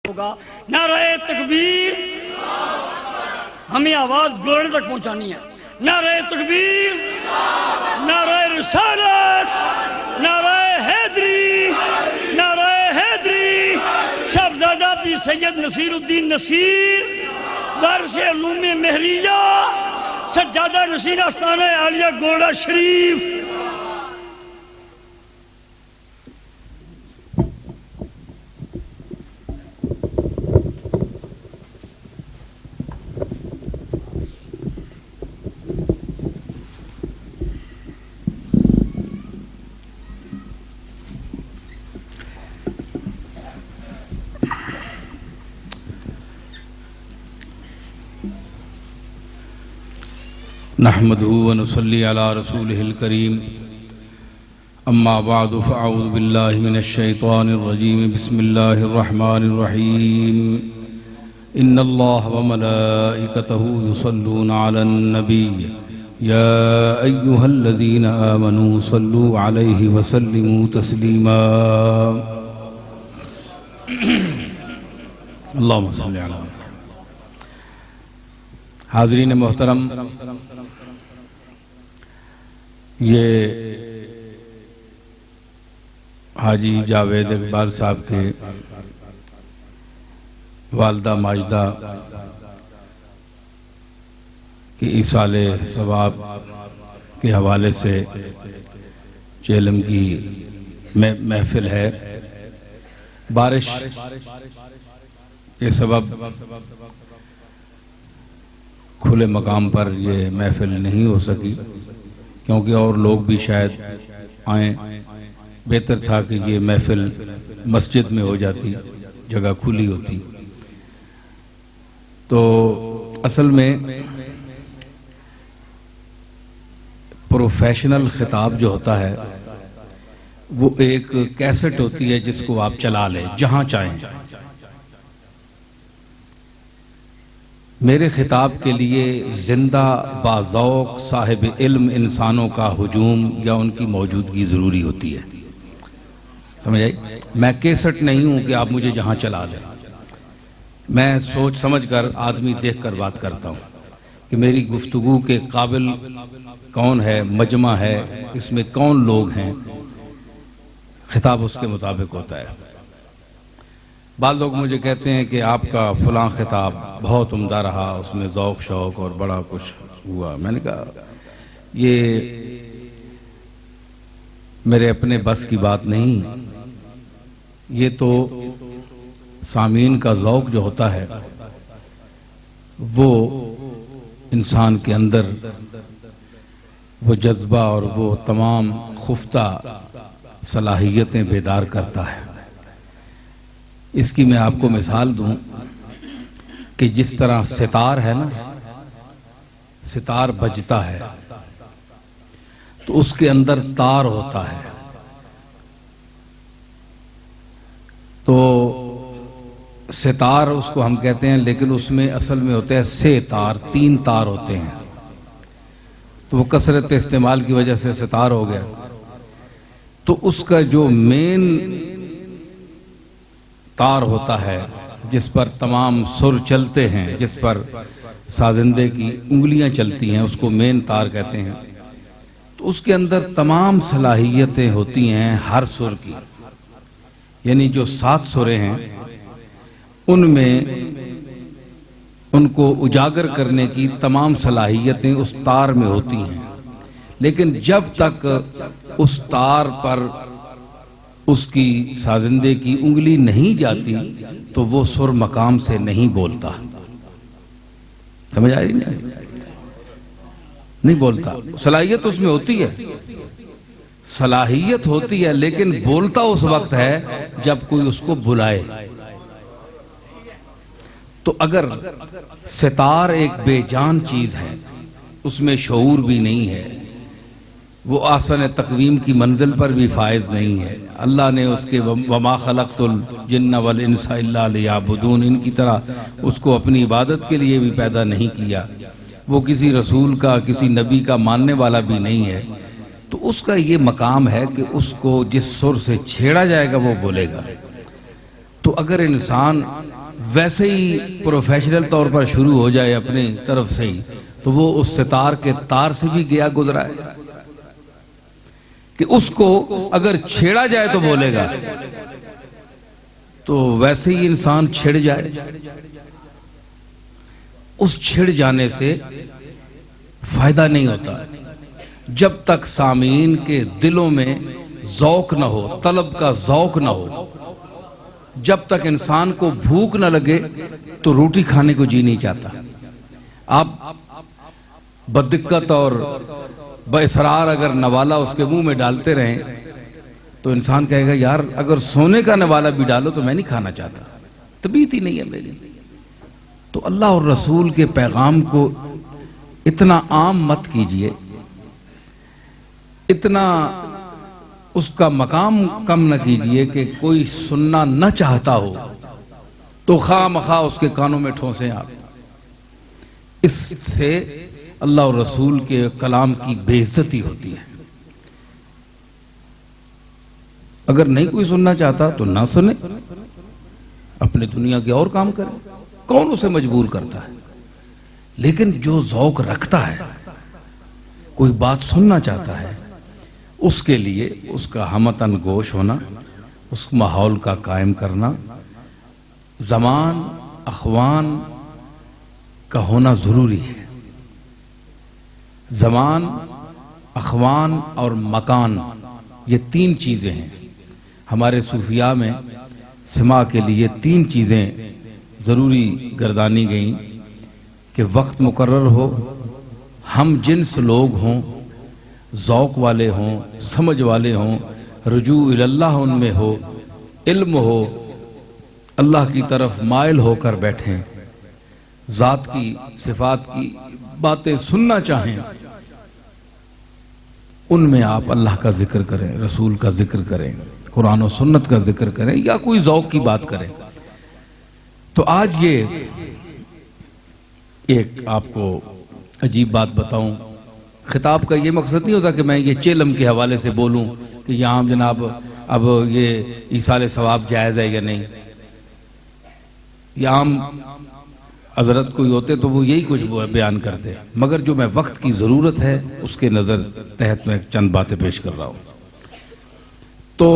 ہوگا نعرہ تکبیر، ہمیں آواز گوڑے تک پہنچانی ہے۔ نعرہ تکبیر، نعرہ رسالت، نعرہ حیدری، نعرہ حیدری۔ شہزادہ پیر سید نصیر الدین نصیر، وارث علوم مہریہ، سجادہ نشین آستانہ عالیہ گوڑا شریف۔ نحمده ونصلي على رسوله الكريم اما بعد فاعوذ بالله من الشيطان الرجيم بسم الله الرحمن الرحيم ان الله وملائكته يصلون على النبي يا ايها الذين امنوا صلوا عليه وسلموا تسليما اللهم صل على حاضرین محترم، یہ حاجی جاوید اقبال صاحب کے والدہ ماجدہ کی ایصال ثواب کے حوالے سے چیلم کی محفل ہے۔ بارش کے سبب کھلے مقام پر یہ محفل نہیں ہو سکی، کیونکہ اور لوگ بھی شاید آئیں۔ بہتر تھا کہ یہ محفل مسجد میں ہو جاتی، جگہ کھلی ہوتی۔ تو اصل میں پروفیشنل خطاب جو ہوتا ہے وہ ایک کیسٹ ہوتی ہے جس کو آپ چلا لیں جہاں چاہیں۔ میرے خطاب کے لیے زندہ باذوق صاحب علم انسانوں کا ہجوم یا ان کی موجودگی ضروری ہوتی ہے، سمجھ آئی؟ میں کیسٹ نہیں ہوں کہ آپ مجھے جہاں چلا دیں۔ میں سوچ سمجھ کر، آدمی دیکھ کر بات کرتا ہوں کہ میری گفتگو کے قابل کون ہے، مجمع ہے، اس میں کون لوگ ہیں، خطاب اس کے مطابق ہوتا ہے۔ بعض لوگ مجھے کہتے ہیں کہ آپ کا فلاں خطاب بہت عمدہ رہا، اس میں ذوق شوق اور بڑا کچھ ہوا۔ میں نے کہا یہ میرے اپنے بس کی بات نہیں، یہ تو سامعین کا ذوق جو ہوتا ہے وہ انسان کے اندر وہ جذبہ اور وہ تمام خفتہ صلاحیتیں بیدار کرتا ہے۔ اس کی میں آپ کو مثال دوں کہ جس طرح ستار ہے نا، ستار بجتا ہے تو اس کے اندر تار ہوتا ہے، تو ستار اس کو ہم کہتے ہیں، لیکن اس میں اصل میں ہوتا ہے سے تار، 3 تار ہوتے ہیں، تو وہ کثرت استعمال کی وجہ سے ستار ہو گیا۔ تو اس کا جو مین تار ہوتا ہے جس پر تمام سر چلتے ہیں، جس پر سازندے کی انگلیاں چلتی ہیں، اس کو مین تار کہتے ہیں۔ تو اس کے اندر تمام صلاحیتیں ہوتی ہیں ہر سر کی، یعنی جو 7 سریں ہیں ان میں ان کو اجاگر کرنے کی تمام صلاحیتیں اس تار میں ہوتی ہیں، لیکن جب تک اس تار پر اس کی سازندے کی انگلی نہیں جاتی تو وہ سر مقام سے نہیں بولتا۔ سمجھ آئی نہیں بولتا، صلاحیت اس میں ہوتی ہے، صلاحیت ہوتی ہے، لیکن بولتا اس وقت ہے جب کوئی اس کو بلائے۔ تو اگر ستار ایک بے جان چیز ہے، اس میں شعور بھی نہیں ہے، وہ آسن تقویم کی منزل پر بھی فائز نہیں ہے، اللہ نے اس کے وما خلقت الجن والانس الا لیعبدون ان کی طرح اس کو اپنی عبادت کے لیے بھی پیدا نہیں کیا، وہ کسی رسول کا، کسی نبی کا ماننے والا بھی نہیں ہے۔ تو اس کا یہ مقام ہے کہ اس کو جس سر سے چھیڑا جائے گا وہ بولے گا۔ تو اگر انسان ویسے ہی پروفیشنل طور پر شروع ہو جائے اپنی طرف سے ہی تو وہ اس ستار کے تار سے بھی گیا گزرا ہے کہ اس کو اگر چھیڑا جائے تو بولے گا، تو ویسے ہی انسان چھڑ جائے، اس چھڑ جانے سے فائدہ نہیں ہوتا جب تک سامعین کے دلوں میں ذوق نہ ہو، طلب کا ذوق نہ ہو، جب تک انسان کو بھوک نہ لگے تو روٹی کھانے کو جی نہیں چاہتا۔ آپ بددقت اور باصرار اگر نوالا اس کے منہ میں ڈالتے رہیں تو انسان کہے گا یار اگر سونے کا نوالا بھی ڈالو تو میں نہیں کھانا چاہتا، طبیعت ہی نہیں ہے میری۔ تو اللہ اور رسول کے پیغام کو اتنا عام مت کیجئے، اتنا اس کا مقام کم نہ کیجئے کہ کوئی سننا نہ چاہتا ہو تو خواہ مخواہ اس کے کانوں میں ٹھونسیں آپ۔ اس سے اللہ اور رسول کے کلام کی بے عزتی ہوتی ہے۔ اگر نہیں کوئی سننا چاہتا تو نہ سنے، اپنے دنیا کے اور کام کرے، کون اسے مجبور کرتا ہے؟ لیکن جو ذوق رکھتا ہے، کوئی بات سننا چاہتا ہے، اس کے لیے اس کا ہمتن گوش ہونا، اس ماحول کا قائم کرنا، زمان اخوان کا ہونا ضروری ہے۔ زمان، اخوان اور مکان، یہ تین چیزیں ہیں۔ ہمارے صوفیاء میں سماع کے لیے تین چیزیں ضروری گردانی گئیں کہ وقت مقرر ہو، ہم جنس لوگ ہوں، ذوق والے ہوں، سمجھ والے ہوں، رجوع اللہ ان میں ہو، علم ہو، اللہ کی طرف مائل ہو کر بیٹھیں، ذات کی صفات کی باتیں سننا چاہیں، ان میں آپ اللہ کا ذکر کریں، رسول کا ذکر کریں، قرآن و سنت کا ذکر کریں، یا کوئی ذوق کی بات کریں۔ تو آج یہ ایک آپ کو عجیب بات بتاؤں، خطاب کا یہ مقصد نہیں ہوتا کہ میں یہ چیلم کے حوالے سے بولوں کہ یہاں جناب اب یہ ایصال ثواب جائز ہے یا نہیں۔ یہ عام حضرت کوئی ہوتے تو وہ یہی کچھ بیان کرتے، مگر جو میں وقت کی ضرورت ہے اس کے نظر تحت میں چند باتیں پیش کر رہا ہوں۔ تو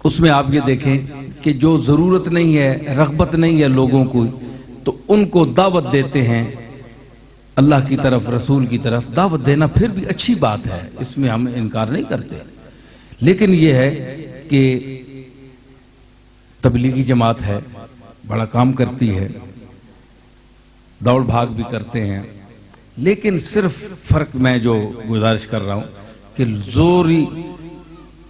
اس میں آپ یہ دیکھیں کہ جو ضرورت نہیں ہے، رغبت نہیں ہے لوگوں کو، تو ان کو دعوت دیتے ہیں اللہ کی طرف، رسول کی طرف۔ دعوت دینا پھر بھی اچھی بات ہے، اس میں ہم انکار نہیں کرتے، لیکن یہ ہے کہ تبلیغی جماعت ہے، بڑا کام کرتی ہے، دوڑ بھاگ بھی کرتے ہیں، لیکن صرف فرق میں جو گزارش کر رہا ہوں کہ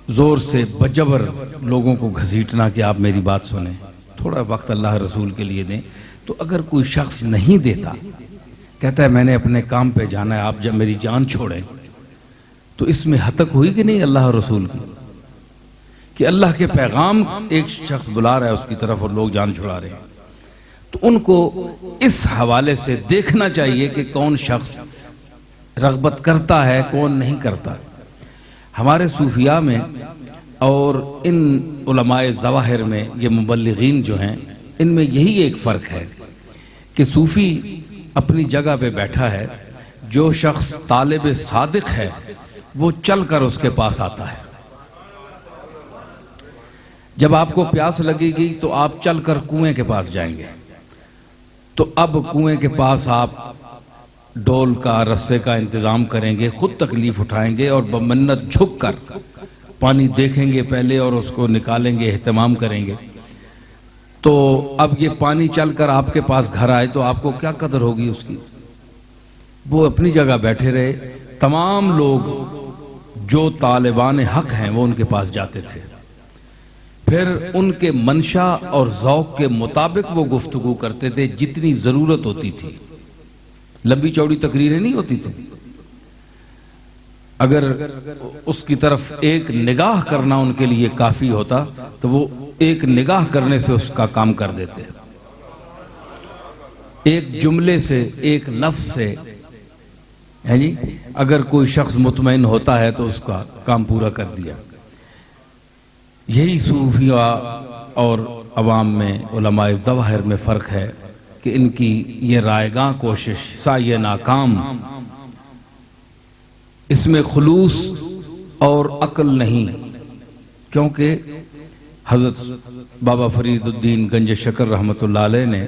زور سے بجبر لوگوں کو گھسیٹنا کہ آپ میری بات سنیں، تھوڑا وقت اللہ رسول کے لیے دیں۔ تو اگر کوئی شخص نہیں دیتا، کہتا ہے میں نے اپنے کام پہ جانا ہے، آپ جب میری جان چھوڑیں، تو اس میں ہتک ہوئی کہ نہیں اللہ اور رسول کی؟ کہ اللہ کے پیغام ایک شخص بلا رہا ہے اس کی طرف اور لوگ جان چھڑا رہے ہیں، تو ان کو اس حوالے سے دیکھنا چاہیے کہ کون شخص رغبت کرتا ہے، کون نہیں کرتا۔ ہمارے صوفیاء میں اور ان علماء ظواہر میں، یہ مبلغین جو ہیں، ان میں یہی ایک فرق ہے کہ صوفی اپنی جگہ پہ بیٹھا ہے، جو شخص طالب صادق ہے وہ چل کر اس کے پاس آتا ہے۔ جب آپ کو پیاس لگے گی تو آپ چل کر کنویں کے پاس جائیں گے، تو اب کنویں کے پاس آپ ڈول کا، رسے کا انتظام کریں گے، خود تکلیف اٹھائیں گے اور بمنت جھک کر پانی دیکھیں گے پہلے اور اس کو نکالیں گے، اہتمام کریں گے۔ تو اب یہ پانی چل کر آپ کے پاس گھر آئے تو آپ کو کیا قدر ہوگی اس کی؟ وہ اپنی جگہ بیٹھے رہے، تمام لوگ جو طالبان حق ہیں وہ ان کے پاس جاتے تھے، پھر ان کے منشا اور ذوق کے مطابق وہ گفتگو کرتے تھے جتنی ضرورت ہوتی تھی، لمبی چوڑی تقریریں نہیں ہوتی تھی۔ اگر اس کی طرف ایک نگاہ کرنا ان کے لیے کافی ہوتا تو وہ ایک نگاہ کرنے سے اس کا کام کر دیتے، ایک جملے سے، ایک لفظ سے، جی اگر کوئی شخص مطمئن ہوتا ہے تو اس کا کام پورا کر دیا۔ یہی صوفیاء اور عوام میں علماء ظواہر میں فرق ہے کہ ان کی یہ رائگاں کوشش سعی ناکام، اس میں خلوص اور عقل نہیں، کیونکہ حضرت بابا فرید الدین گنج شکر رحمۃ اللہ علیہ نے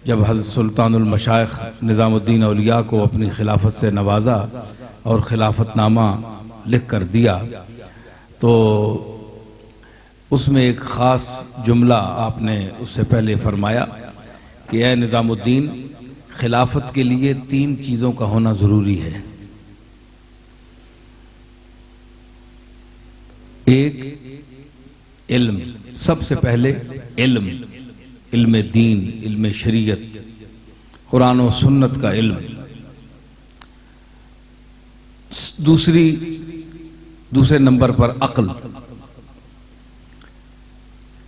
جب حضرت سلطان المشائخ نظام الدین اولیاء کو اپنی خلافت سے نوازا اور خلافت نامہ لکھ کر دیا تو اس میں ایک خاص جملہ آپ نے اس سے پہلے فرمایا کہ اے نظام الدین، خلافت کے لیے 3 چیزوں کا ہونا ضروری ہے۔ ایک علم، سب سے پہلے علم دین، علم شریعت، قرآن و سنت کا علم۔ دوسرے نمبر پر عقل،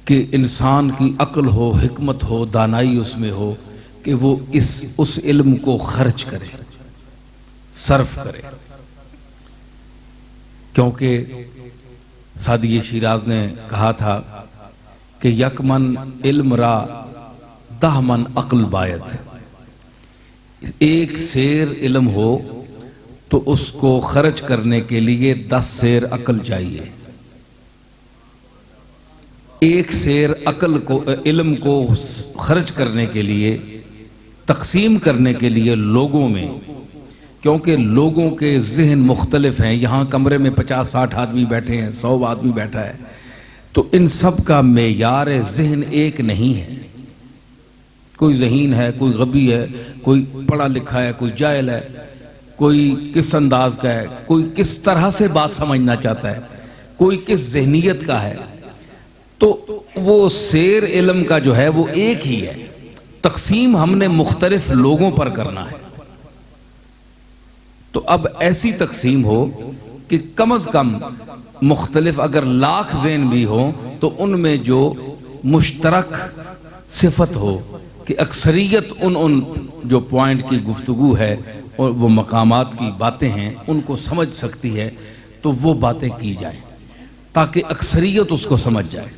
کہ انسان کی عقل ہو، حکمت ہو، دانائی اس میں ہو کہ وہ اس علم کو خرچ کرے، صرف کرے، کیونکہ سعدی شیراز نے کہا تھا کہ یک من علم را 10 من عقل باید، ایک سیر علم ہو تو اس کو خرچ کرنے کے لیے 10 سیر عقل چاہیے۔ ایک سیر عقل کو، علم کو خرچ کرنے کے لیے، تقسیم کرنے کے لیے لوگوں میں، کیونکہ لوگوں کے ذہن مختلف ہیں، یہاں کمرے میں 50-60 آدمی بیٹھے ہیں، 100 آدمی بیٹھا ہے، تو ان سب کا معیار ذہن ایک نہیں ہے۔ کوئی ذہین ہے، کوئی غبی ہے، کوئی پڑھا لکھا ہے، کوئی جاہل ہے، کوئی کس انداز کا ہے، کوئی کس طرح سے بات سمجھنا چاہتا ہے، کوئی کس ذہنیت کا ہے، تو وہ سیر علم کا جو ہے وہ ایک ہی ہے، تقسیم ہم نے مختلف لوگوں پر کرنا ہے۔ تو اب ایسی تقسیم ہو کہ کم از کم مختلف اگر 1,00,000 ذہن بھی ہوں تو ان میں جو مشترک صفت ہو کہ اکثریت ان جو پوائنٹ کی گفتگو ہے اور وہ مقامات کی باتیں ہیں ان کو سمجھ سکتی ہے، تو وہ باتیں کی جائیں تاکہ اکثریت اس کو سمجھ جائے،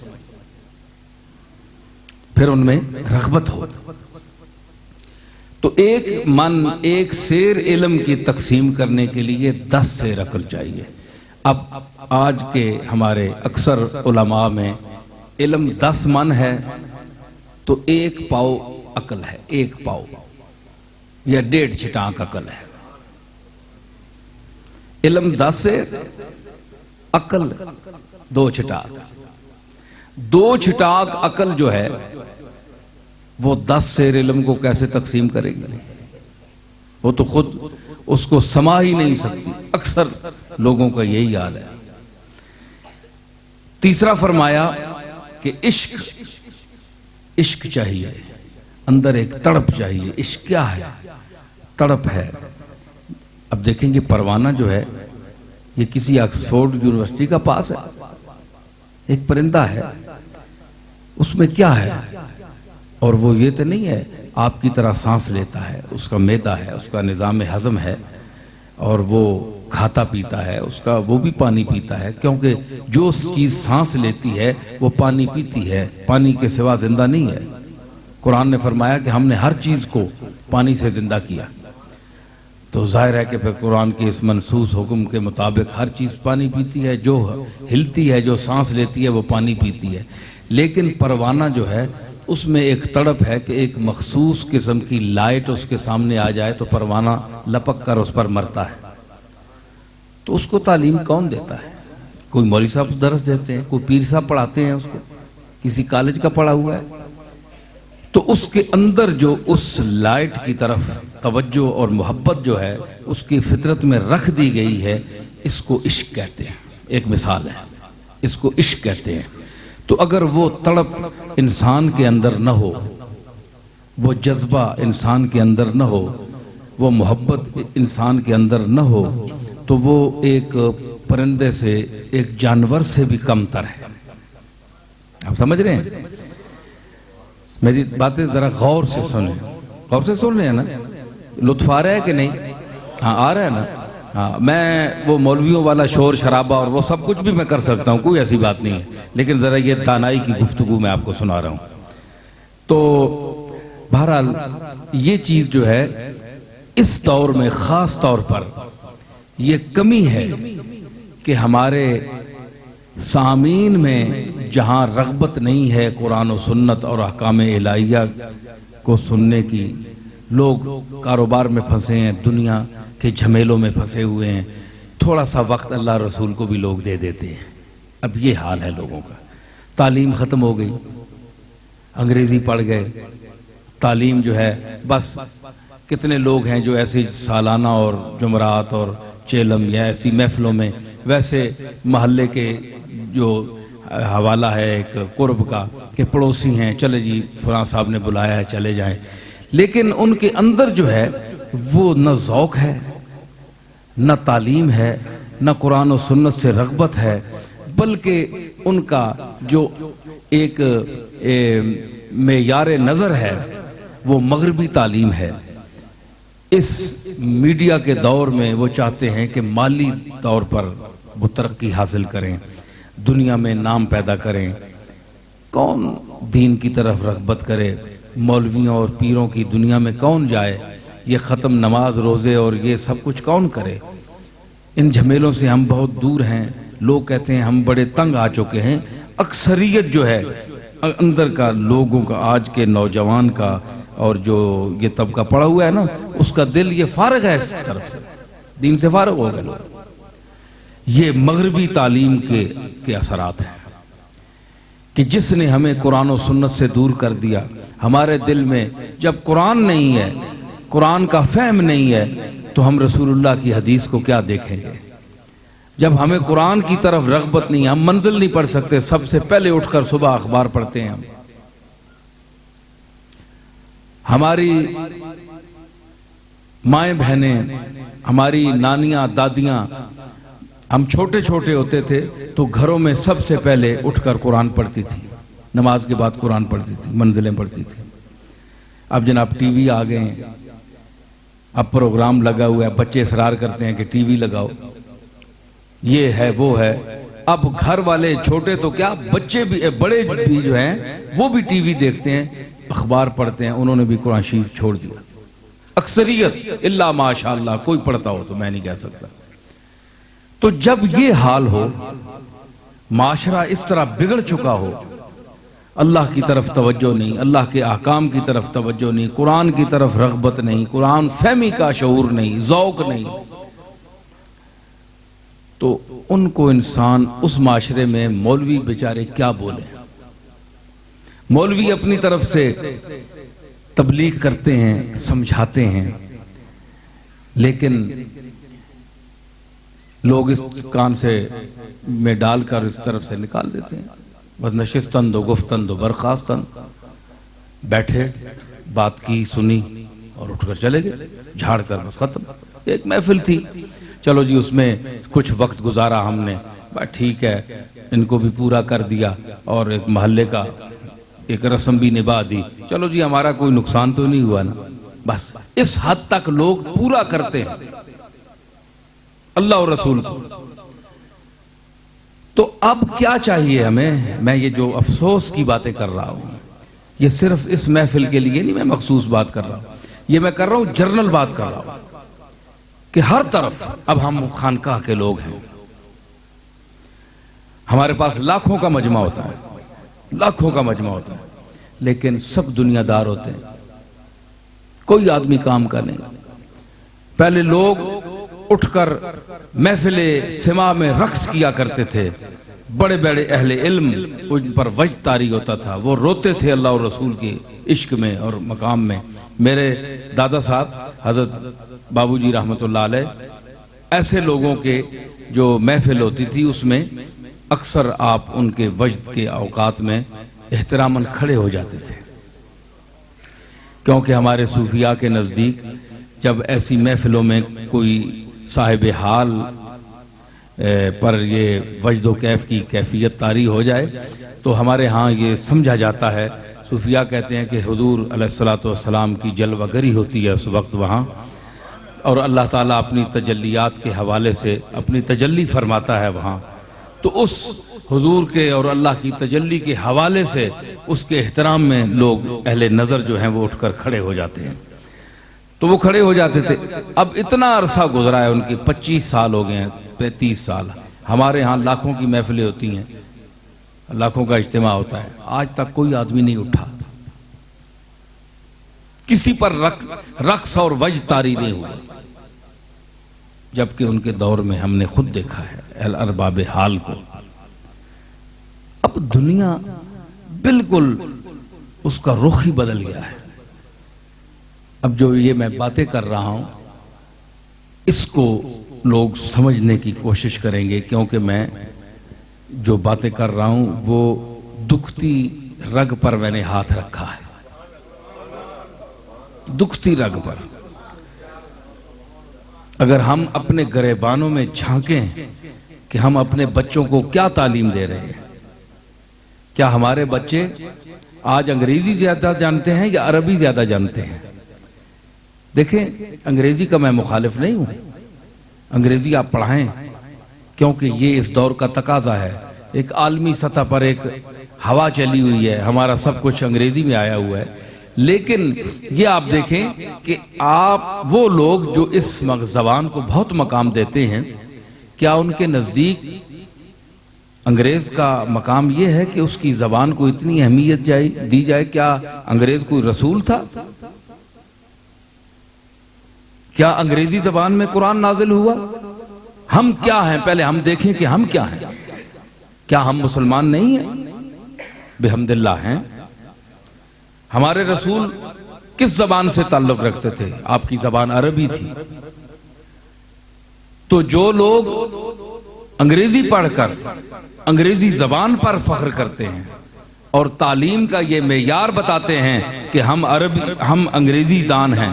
پھر ان میں رغبت ہو۔ تو ایک سیر علم کی تقسیم کرنے کے لیے 10 سیر عقل چاہیے۔ اب آج کے ہمارے اکثر علماء میں علم 10 من ہے تو 1 پاؤ عقل ہے، 1 پاؤ یا 1.5 چھٹانک عقل ہے۔ علم 10 سیر، عقل 2 چھٹانک۔ 2 چھٹانک عقل جو ہے وہ 10 سیر علم کو کیسے تقسیم کرے گی؟ وہ تو خود اس کو سما ہی نہیں سکتی، اکثر لوگوں کا یہی حال ہے۔ تیسرا فرمایا کہ عشق چاہیے، اندر ایک تڑپ چاہیے۔ عشق کیا ہے؟ تڑپ ہے۔ اب دیکھیں گے پروانہ جو ہے یہ کسی آکسفورڈ یونیورسٹی کا پاس ہے، ایک پرندہ ہے، اس میں کیا ہے؟ اور وہ یہ تو نہیں ہے آپ کی طرح سانس لیتا ہے، اس کا معدہ ہے، اس کا نظام ہضم ہے، اور وہ کھاتا پیتا ہے، اس کا وہ بھی پانی پیتا ہے، کیونکہ جو چیز سانس لیتی ہے وہ پانی پیتی ہے، پانی کے سوا زندہ نہیں ہے۔ قرآن نے فرمایا کہ ہم نے ہر چیز کو پانی سے زندہ کیا، تو ظاہر ہے کہ پھر قرآن کے اس منصوص حکم کے مطابق ہر چیز پانی پیتی ہے، جو ہلتی ہے، جو سانس لیتی ہے وہ پانی پیتی ہے۔ لیکن پروانہ جو ہے اس میں ایک تڑپ ہے کہ ایک مخصوص قسم کی لائٹ اس کے سامنے آ جائے تو پروانہ لپک کر اس پر مرتا ہے۔ تو اس کو تعلیم کون دیتا ہے؟ کوئی مولوی صاحب درس دیتے ہیں، کوئی پیر صاحب پڑھاتے ہیں، اس کو کسی کالج کا پڑھا ہوا ہے۔ تو اس کے اندر جو اس لائٹ کی طرف توجہ اور محبت جو ہے اس کی فطرت میں رکھ دی گئی ہے، اس کو عشق کہتے ہیں۔ ایک مثال ہے، اس کو عشق کہتے ہیں۔ تو اگر وہ تڑپ انسان کے اندر نہ ہو، وہ جذبہ انسان کے اندر نہ ہو، وہ محبت انسان کے اندر نہ ہو، تو وہ ایک پرندے سے، ایک جانور سے بھی کم تر ہے۔ آپ سمجھ رہے ہیں؟ میری باتیں ذرا غور سے سنیں، غور سے سن رہے ہیں نا؟ لطف آ رہا ہے کہ نہیں؟ ہاں آ رہا ہے نا؟ ہاں میں وہ مولویوں والا شور شرابہ اور وہ سب کچھ بھی میں کر سکتا ہوں، کوئی ایسی بات نہیں ہے، لیکن ذرا یہ دانائی کی گفتگو میں آپ کو سنا رہا ہوں۔ تو بہرحال یہ چیز جو ہے اس دور میں خاص طور پر یہ کمی ہے کہ ہمارے سامعین میں جہاں رغبت نہیں ہے قرآن و سنت اور احکام الہیہ کو سننے کی، لوگ کاروبار میں پھنسے ہیں، دنیا کے جھمیلوں میں پھنسے ہوئے ہیں، تھوڑا سا وقت اللہ رسول کو بھی لوگ دے دیتے ہیں۔ اب یہ حال ہے لوگوں کا، تعلیم ختم ہو گئی، انگریزی پڑھ گئے، تعلیم جو ہے بس کتنے لوگ ہیں جو ایسی سالانہ اور جمعرات اور چیلم یا ایسی محفلوں میں، ویسے محلے کے جو حوالہ ہے ایک قرب کا کہ پڑوسی ہیں، چلے جی فلاں صاحب نے بلایا ہے چلے جائیں، لیکن ان کے اندر جو ہے وہ نہ ذوق ہے، نہ تعلیم ہے، نہ قرآن و سنت سے رغبت ہے، بلکہ ان کا جو ایک معیار نظر ہے وہ مغربی تعلیم ہے۔ اس میڈیا کے دور میں وہ چاہتے ہیں کہ مالی طور پر وہ ترقی حاصل کریں، دنیا میں نام پیدا کریں۔ کون دین کی طرف رغبت کرے؟ مولویوں اور پیروں کی دنیا میں کون جائے؟ یہ ختم نماز روزے اور یہ سب کچھ کون کرے؟ ان جھمیلوں سے ہم بہت دور ہیں، لوگ کہتے ہیں ہم بڑے تنگ آ چکے ہیں۔ اکثریت جو ہے اندر کا لوگوں کا، آج کے نوجوان کا اور جو یہ طبقہ پڑا ہوا ہے نا، اس کا دل یہ فارغ ہے، اس طرف سے دین سے فارغ ہو گئے لوگ۔ یہ مغربی تعلیم کے اثرات ہیں کہ جس نے ہمیں قرآن و سنت سے دور کر دیا۔ ہمارے دل میں جب قرآن نہیں ہے، قرآن کا فہم نہیں ہے، تو ہم رسول اللہ کی حدیث کو کیا دیکھیں گے؟ جب ہمیں قرآن کی طرف رغبت نہیں، ہم منزل نہیں پڑھ سکتے، سب سے پہلے اٹھ کر صبح اخبار پڑھتے ہیں ہم۔ ہماری مائیں بہنیں، ہماری نانیاں دادیاں، ہم چھوٹے چھوٹے ہوتے تھے تو گھروں میں سب سے پہلے اٹھ کر قرآن پڑھتی تھی، نماز کے بعد قرآن پڑھتی تھی، منزلیں پڑھتی تھی۔ اب جناب ٹی وی آ گئے ہیں، اب پروگرام لگا ہوا ہے، بچے اصرار کرتے ہیں کہ ٹی وی لگاؤ، یہ ہے وہ ہے۔ اب گھر والے چھوٹے تو کیا، بچے بھی، بڑے بھی جو ہیں وہ بھی ٹی وی دیکھتے ہیں، اخبار پڑھتے ہیں، انہوں نے بھی قرآن شریف چھوڑ دیا۔ اکثریت الا ماشاءاللہ کوئی پڑھتا ہو تو میں نہیں کہہ سکتا۔ تو جب یہ حال ہو، معاشرہ اس طرح بگڑ چکا ہو، اللہ کی طرف توجہ نہیں، اللہ کے احکام کی طرف توجہ نہیں، قرآن کی طرف رغبت نہیں، قرآن فہمی کا شعور نہیں، ذوق نہیں، تو ان کو انسان اس معاشرے میں مولوی بیچارے کیا بولے؟ مولوی اپنی طرف سے تبلیغ کرتے ہیں، سمجھاتے ہیں، لیکن لوگ اس کان سے میں ڈال کر اس طرف سے نکال دیتے ہیں۔ بس نشستن دو گفتن دو برخاستن، بیٹھے بات کی سنی اور اٹھ کر چلے گئے، جھاڑ کر بس ختم۔ ایک محفل تھی، چلو جی اس میں کچھ وقت گزارا ہم نے، بس ٹھیک ہے، ان کو بھی پورا کر دیا اور ایک محلے کا ایک رسم بھی نبھا دی، چلو جی ہمارا کوئی نقصان تو نہیں ہوا نا۔ بس اس حد تک لوگ پورا کرتے ہیں اللہ اور رسول کو۔ تو اب کیا چاہیے ہمیں؟ میں یہ جو افسوس کی باتیں کر رہا ہوں، یہ صرف اس محفل کے لیے نہیں، میں مخصوص بات کر رہا ہوں، یہ میں کر رہا ہوں جنرل بات کر رہا ہوں کہ ہر طرف اب ہم خانقاہ کے لوگ ہیں، ہمارے پاس لاکھوں کا مجمع ہوتا ہے، لاکھوں کا مجمع ہوتا ہے، لیکن سب دنیا دار ہوتے ہیں، کوئی آدمی کام کا نہیں۔ پہلے لوگ اٹھ کر محفل سما میں رقص کیا کرتے تھے، بڑے بڑے اہل علم ان پر وجد طاری ہوتا تھا، وہ روتے تھے اللہ اور رسول کے عشق میں اور مقام میں۔ میرے دادا صاحب حضرت بابو جی رحمت اللہ علیہ، ایسے لوگوں کے جو محفل ہوتی تھی اس میں اکثر آپ ان کے وجد کے اوقات میں احتراماً کھڑے ہو جاتے تھے، کیونکہ ہمارے صوفیاء کے نزدیک جب ایسی محفلوں میں کوئی صاحب حال پر یہ وجد و کیف کی کیفیت طاری ہو جائے تو ہمارے ہاں یہ سمجھا جاتا ہے، صوفیاء کہتے ہیں کہ حضور علیہ الصلوۃ والسلام کی جلوہ گری ہوتی ہے اس وقت وہاں، اور اللہ تعالیٰ اپنی تجلیات کے حوالے سے اپنی تجلی فرماتا ہے وہاں، تو اس حضور کے اور اللہ کی تجلی کے حوالے سے اس کے احترام میں لوگ اہل نظر جو ہیں وہ اٹھ کر کھڑے ہو جاتے ہیں۔ تو وہ کھڑے ہو جاتے تھے۔ اب اتنا عرصہ گزرا ہے، ان کی 25 سال ہو گئے ہیں، 35 سال۔ ہمارے ہاں لاکھوں کی محفلیں ہوتی ہیں، لاکھوں کا اجتماع ہوتا ہے، آج تک کوئی آدمی نہیں اٹھا، کسی پر رقص اور وجد طاری نہیں ہوا، جبکہ ان کے دور میں ہم نے خود دیکھا ہے الارباب حال کو۔ اب دنیا بالکل اس کا رخ ہی بدل گیا ہے۔ اب جو یہ میں باتیں کر رہا ہوں اس کو لوگ سمجھنے کی کوشش کریں گے، کیونکہ میں جو باتیں کر رہا ہوں وہ دکھتی رگ پر میں نے ہاتھ رکھا ہے، دکھتی رگ پر۔ اگر ہم اپنے گریبانوں میں جھانکیں کہ ہم اپنے بچوں کو کیا تعلیم دے رہے ہیں، کیا ہمارے بچے آج انگریزی زیادہ جانتے ہیں یا عربی زیادہ جانتے ہیں؟ دیکھیں، انگریزی کا میں مخالف نہیں ہوں، انگریزی آپ پڑھائیں، کیونکہ یہ اس دور کا تقاضا ہے۔ ایک عالمی سطح پر ایک ہوا چلی ہوئی ہے، ہمارا سب کچھ انگریزی میں آیا ہوا ہے، لیکن یہ آپ دیکھیں کہ آپ وہ لوگ جو اس زبان کو بہت مقام دیتے ہیں، کیا ان کے نزدیک انگریز کا مقام یہ ہے کہ اس کی زبان کو اتنی اہمیت دی جائے؟ کیا انگریز کوئی رسول تھا؟ کیا انگریزی زبان میں قرآن نازل ہوا؟ ہم کیا ہیں؟ پہلے ہم دیکھیں کہ ہم کیا ہیں۔ کیا ہم مسلمان نہیں ہیں؟ بحمداللہ ہیں۔ ہمارے رسول کس زبان سے تعلق رکھتے تھے؟ آپ کی زبان عربی تھی۔ تو جو لوگ انگریزی پڑھ کر انگریزی زبان پر فخر کرتے ہیں اور تعلیم کا یہ معیار بتاتے ہیں کہ ہم انگریزی دان ہیں،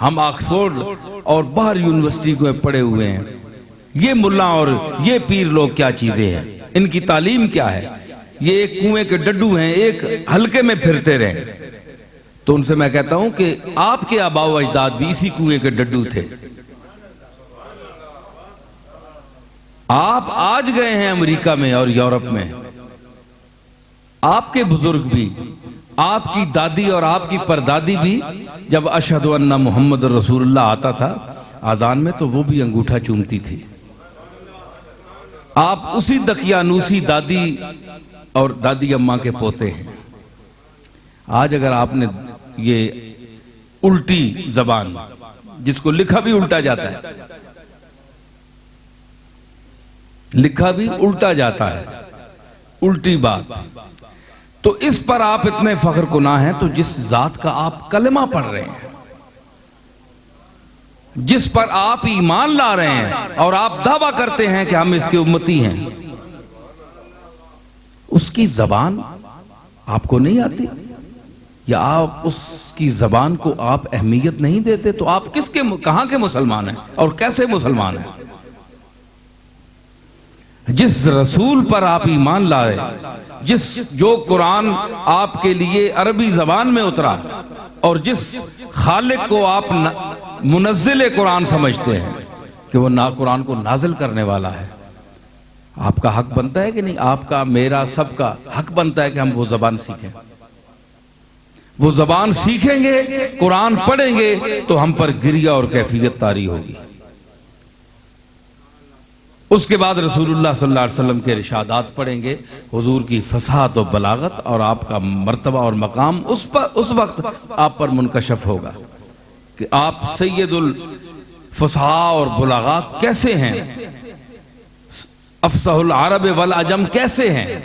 ہم آکسفورڈ اور باہر یونیورسٹی کو پڑھے ہوئے ہیں، یہ ملا اور یہ پیر لوگ کیا چیزیں ہیں؟ ان کی تعلیم کیا ہے؟ یہ ایک کنویں کے ڈڈو ہیں، ایک حلقے میں پھرتے رہے۔ تو ان سے میں کہتا ہوں کہ آپ کے آباء و اجداد بھی اسی کنویں کے ڈڈو تھے۔ آپ آج گئے ہیں امریکہ میں اور یورپ میں، آپ کے بزرگ بھی، آپ کی دادی اور آپ کی پردادی بھی، جب اشہد ان محمد رسول اللہ آتا تھا اذان میں تو وہ بھی انگوٹھا چومتی تھی۔ آپ اسی دقیانوسی دادی اور دادی اماں کے پوتے ہیں۔ آج اگر آپ نے یہ الٹی زبان، جس کو لکھا بھی الٹا جاتا ہے، لکھا بھی الٹا جاتا ہے، الٹی بات، تو اس پر آپ اتنے فخر کناں ہیں، تو جس ذات کا آپ کلمہ پڑھ رہے ہیں، جس پر آپ ایمان لا رہے ہیں اور آپ دعویٰ کرتے ہیں کہ ہم اس کے امتی ہیں، اس کی زبان آپ کو نہیں آتی، یا آپ اس کی زبان کو آپ اہمیت نہیں دیتے، تو آپ کہاں کے مسلمان ہیں اور کیسے مسلمان ہیں؟ جس رسول پر آپ ایمان لائے، جو قرآن آپ کے لیے عربی زبان میں اترا، اور جس خالق کو آپ منزل قرآن سمجھتے ہیں کہ وہ قرآن کو نازل کرنے والا ہے، آپ کا حق بنتا ہے کہ نہیں؟ آپ کا، میرا، سب کا حق بنتا ہے کہ ہم وہ زبان سیکھیں۔ وہ زبان سیکھیں گے، قرآن پڑھیں گے تو ہم پر گریہ اور کیفیت طاری ہوگی۔ اس کے بعد رسول اللہ صلی اللہ علیہ وسلم کے ارشادات پڑھیں گے، حضور کی فصاحت و بلاغت، اور آپ کا مرتبہ اور مقام اس وقت آپ پر منکشف ہوگا کہ آپ سید الفصحاء اور بلاغات کیسے ہیں، افصح العرب والعجم کیسے ہیں۔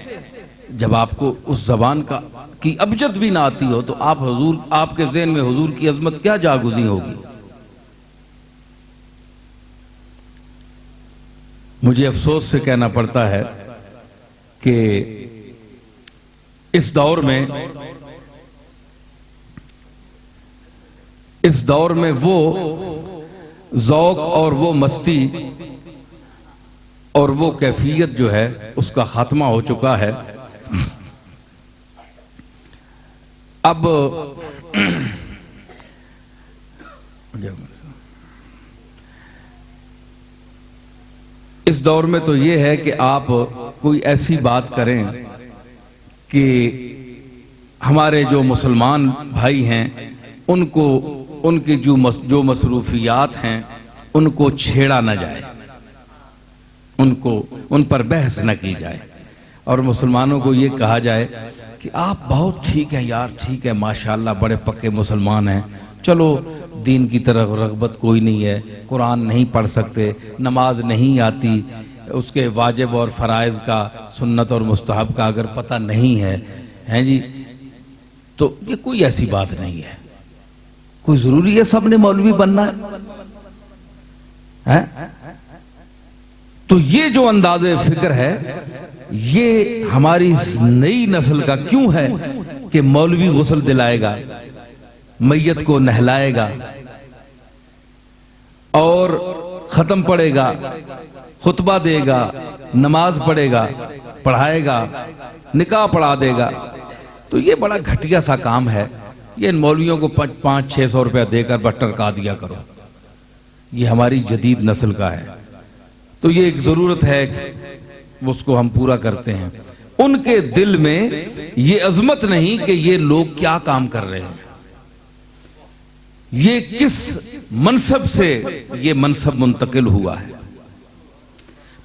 جب آپ کو اس زبان کی ابجد بھی نہ آتی ہو تو آپ کے ذہن میں حضور کی عظمت کیا جاگزی ہوگی؟ مجھے افسوس سے کہنا پڑتا ہے کہ اس دور میں وہ ذوق اور وہ مستی اور وہ کیفیت جو ہے اس کا خاتمہ ہو چکا ہے۔ اب اس دور میں تو یہ ہے کہ آپ کوئی ایسی بات کریں کہ ہمارے جو مسلمان بھائی ہیں ان کو ان کی جو مصروفیات ہیں ان کو چھیڑا نہ جائے، ان پر بحث نہ کی جائے، اور مسلمانوں کو یہ کہا جائے کہ آپ بہت ٹھیک ہیں یار، ٹھیک ہے ماشاءاللہ بڑے پکے مسلمان ہیں، چلو دین کی طرف رغبت کوئی نہیں ہے، قرآن نہیں پڑھ سکتے، نماز نہیں آتی، اس کے واجب اور فرائض کا، سنت اور مستحب کا اگر پتہ نہیں ہے ہیں جی، تو یہ کوئی ایسی بات نہیں ہے، کوئی ضروری ہے سب نے مولوی بننا ہے؟ تو یہ جو انداز فکر ہے یہ ہماری نئی نسل کا کیوں ہے کہ مولوی غسل دلائے گا، میت کو نہلائے گا اور ختم پڑھے گا، خطبہ دے گا، نماز پڑھے گا، پڑھائے گا، نکاح پڑھا دے گا، تو یہ بڑا گھٹیا سا کام ہے، یہ ان مولویوں کو 500-600 روپے دے کر بس ٹرکا دیا کرو، یہ ہماری جدید نسل کا ہے، تو یہ ایک ضرورت ہے اس کو ہم پورا کرتے ہیں۔ ان کے دل میں یہ عظمت نہیں کہ یہ لوگ کیا کام کر رہے ہیں، یہ کس منصب سے یہ منصب منتقل ہوا ہے،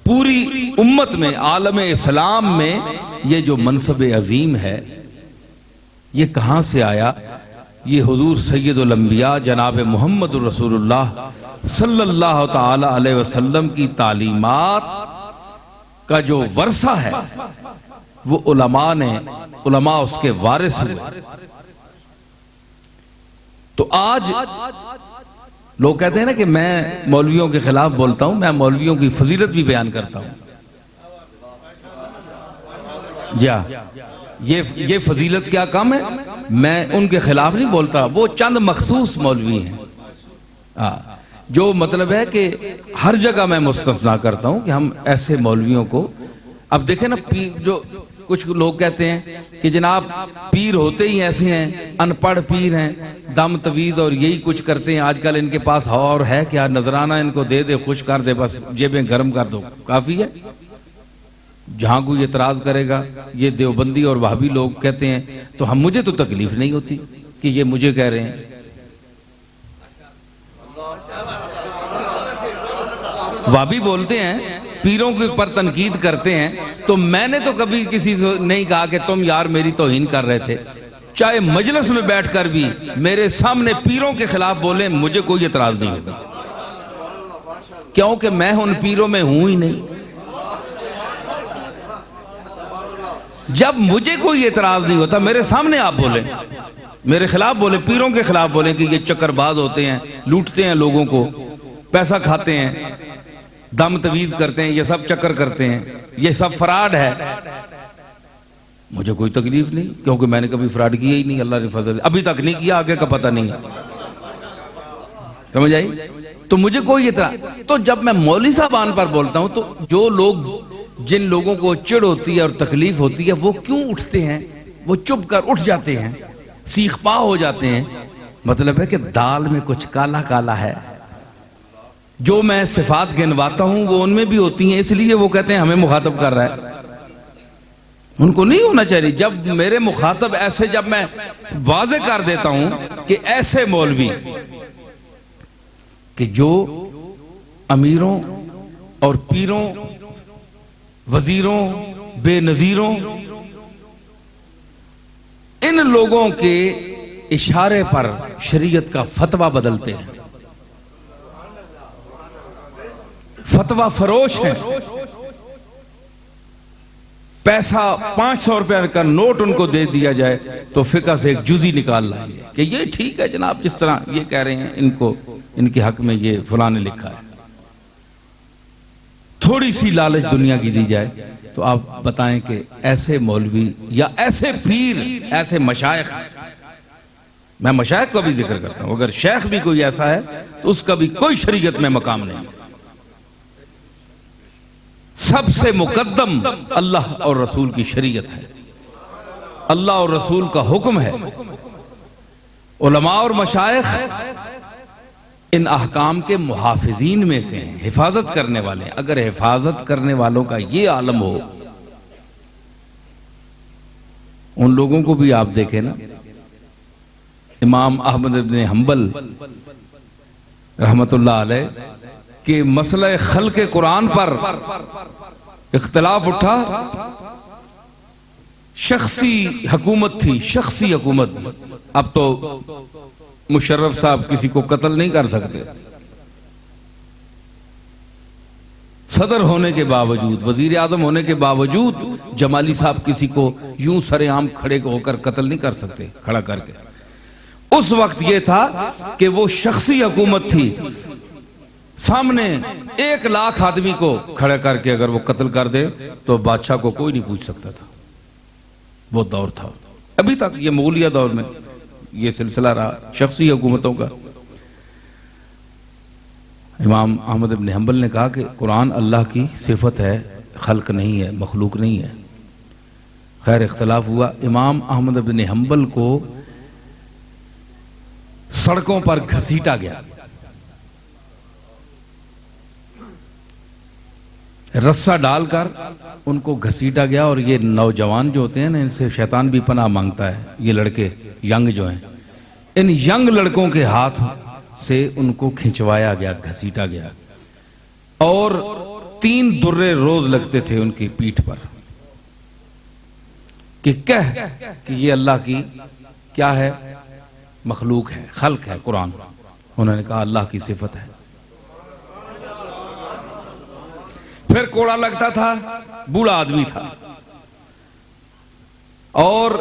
پوری امت میں، عالم اسلام میں یہ جو منصب عظیم ہے یہ کہاں سے آیا؟ یہ حضور سید الانبیاء جناب محمد رسول اللہ صلی اللہ تعالی علیہ وسلم کی تعلیمات کا جو ورثہ ہے وہ علماء اس کے وارث ہوئے۔ تو آج لوگ کہتے ہیں نا کہ میں مولویوں کے خلاف بولتا ہوں، میں مولویوں کی فضیلت بھی بیان کرتا ہوں، جا یہ فضیلت کیا کم ہے؟ میں ان کے خلاف نہیں بولتا، وہ چند مخصوص مولوی ہیں، جو مطلب ہے کہ ہر جگہ میں مستثنا کرتا ہوں کہ ہم ایسے مولویوں کو، اب دیکھیں نا جو کچھ لوگ کہتے ہیں کہ جناب پیر ہوتے ہی ایسے ہیں، ان پڑھ پیر ہیں، دم تویز اور یہی کچھ کرتے ہیں، آج کل ان کے پاس اور ہے کیا، نذرانہ ان کو دے دے، خوش کر دے، بس جیبیں گرم کر دو، کافی ہے۔ جہاں کوئی اعتراض کرے گا، یہ دیوبندی اور وہابی لوگ کہتے ہیں تو مجھے تو تکلیف نہیں ہوتی کہ یہ مجھے کہہ رہے ہیں، وہابی بولتے ہیں، پیروں کے پر تنقید کرتے ہیں، تو میں نے تو کبھی کسی سے نہیں کہا کہ تم یار میری توہین کر رہے تھے، چاہے مجلس میں بیٹھ کر بھی میرے سامنے پیروں کے خلاف بولیں مجھے کوئی اعتراض نہیں ہوگا، کیونکہ میں ان پیروں میں ہوں ہی نہیں۔ جب مجھے کوئی اعتراض نہیں ہوتا میرے سامنے آپ بولیں، میرے خلاف بولیں، پیروں کے خلاف بولیں کہ یہ چکر باز ہوتے ہیں، لوٹتے ہیں لوگوں کو، پیسہ کھاتے ہیں، دم تویز کرتے ہیں، یہ سب چکر کرتے ہیں، یہ سب فراڈ ہے، مجھے کوئی تکلیف نہیں، کیونکہ میں نے کبھی فراڈ کیا ہی نہیں، اللہ نے فضل ابھی تک نہیں کیا، آگے کا پتہ نہیں، سمجھ آئی؟ تو مجھے کوئی اعتراض، تو جب میں مولوی صاحبان پر بولتا ہوں تو جو لوگ، جن لوگوں کو چڑ ہوتی ہے اور تکلیف ہوتی ہے وہ کیوں اٹھتے ہیں؟ وہ چپ کر اٹھ جاتے ہیں، سیخ پا ہو جاتے ہیں، مطلب ہے کہ دال میں کچھ کالا کالا ہے۔ جو میں صفات گنواتا ہوں وہ ان میں بھی ہوتی ہیں، اس لیے وہ کہتے ہیں ہمیں مخاطب کر رہا ہے، ان کو نہیں ہونا چاہیے۔ جب میرے مخاطب ایسے، جب میں واضح کر دیتا ہوں کہ ایسے مولوی کہ جو امیروں اور پیروں، وزیروں، بے نظیروں، ان لوگوں کے اشارے پر شریعت کا فتویٰ بدلتے ہیں، فتویٰ فروش ہیں، پیسہ 500 روپے کا نوٹ ان کو دے دیا جائے تو فقہ سے ایک جزی نکال لائیں گے کہ یہ ٹھیک ہے جناب، جس طرح یہ کہہ رہے ہیں ان کو، ان کے حق میں یہ فلاں نے لکھا ہے۔ تھوڑی سی لالچ دنیا کی دی جائے تو آپ بتائیں کہ ایسے مولوی یا ایسے پیر، ایسے مشائخ، میں مشائخ کا بھی ذکر کرتا ہوں، اگر شیخ بھی کوئی ایسا ہے تو اس کا بھی کوئی شریعت میں مقام نہیں، سب سے مقدم اللہ اور رسول کی شریعت ہے، اللہ اور رسول کا حکم ہے۔ علماء اور مشائخ ان احکام کے محافظین میں سے ہیں، حفاظت کرنے والے ہیں۔ اگر حفاظت کرنے والوں کا یہ عالم ہو، ان لوگوں کو بھی آپ دیکھیں نا، امام احمد بن حنبل رحمت اللہ علیہ کہ مسئلہ خلق قرآن پر اختلاف اٹھا، شخصی حکومت تھی، شخصی حکومت۔ اب تو مشرف صاحب کسی کو قتل نہیں کر سکتے، صدر ہونے کے باوجود، وزیر اعظم ہونے کے باوجود جمالی صاحب کسی کو یوں سر عام کھڑے ہو کر قتل نہیں کر سکتے کھڑا کر کے۔ اس وقت یہ تھا کہ وہ شخصی حکومت تھی، سامنے 1,00,000 آدمی کو کھڑا کر کے اگر وہ قتل کر دے تو بادشاہ کو کوئی نہیں پوچھ سکتا تھا۔ وہ دور تھا، ابھی تک یہ مغلیہ دور میں یہ سلسلہ رہا شخصی حکومتوں کا۔ امام احمد بن حنبل نے کہا کہ قرآن اللہ کی صفت ہے، خلق نہیں ہے، مخلوق نہیں ہے۔ خیر اختلاف ہوا، امام احمد بن حنبل کو سڑکوں پر گھسیٹا گیا، رسہ ڈال کر ان کو گھسیٹا گیا۔ اور یہ نوجوان جو ہوتے ہیں نا، ان سے شیطان بھی پناہ مانگتا ہے۔ یہ لڑکے ینگ جو ہیں، ان ینگ لڑکوں کے ہاتھ سے ان کو کھنچوایا گیا، گھسیٹا گیا، اور 3 درے روز لگتے تھے ان کی پیٹھ پر کہ کہہ کہ یہ اللہ کی کیا ہے، مخلوق ہے، خلق ہے قرآن۔ انہوں نے کہا اللہ کی صفت ہے۔ پھر کوڑا لگتا تھا، بوڑھا آدمی تھا، اور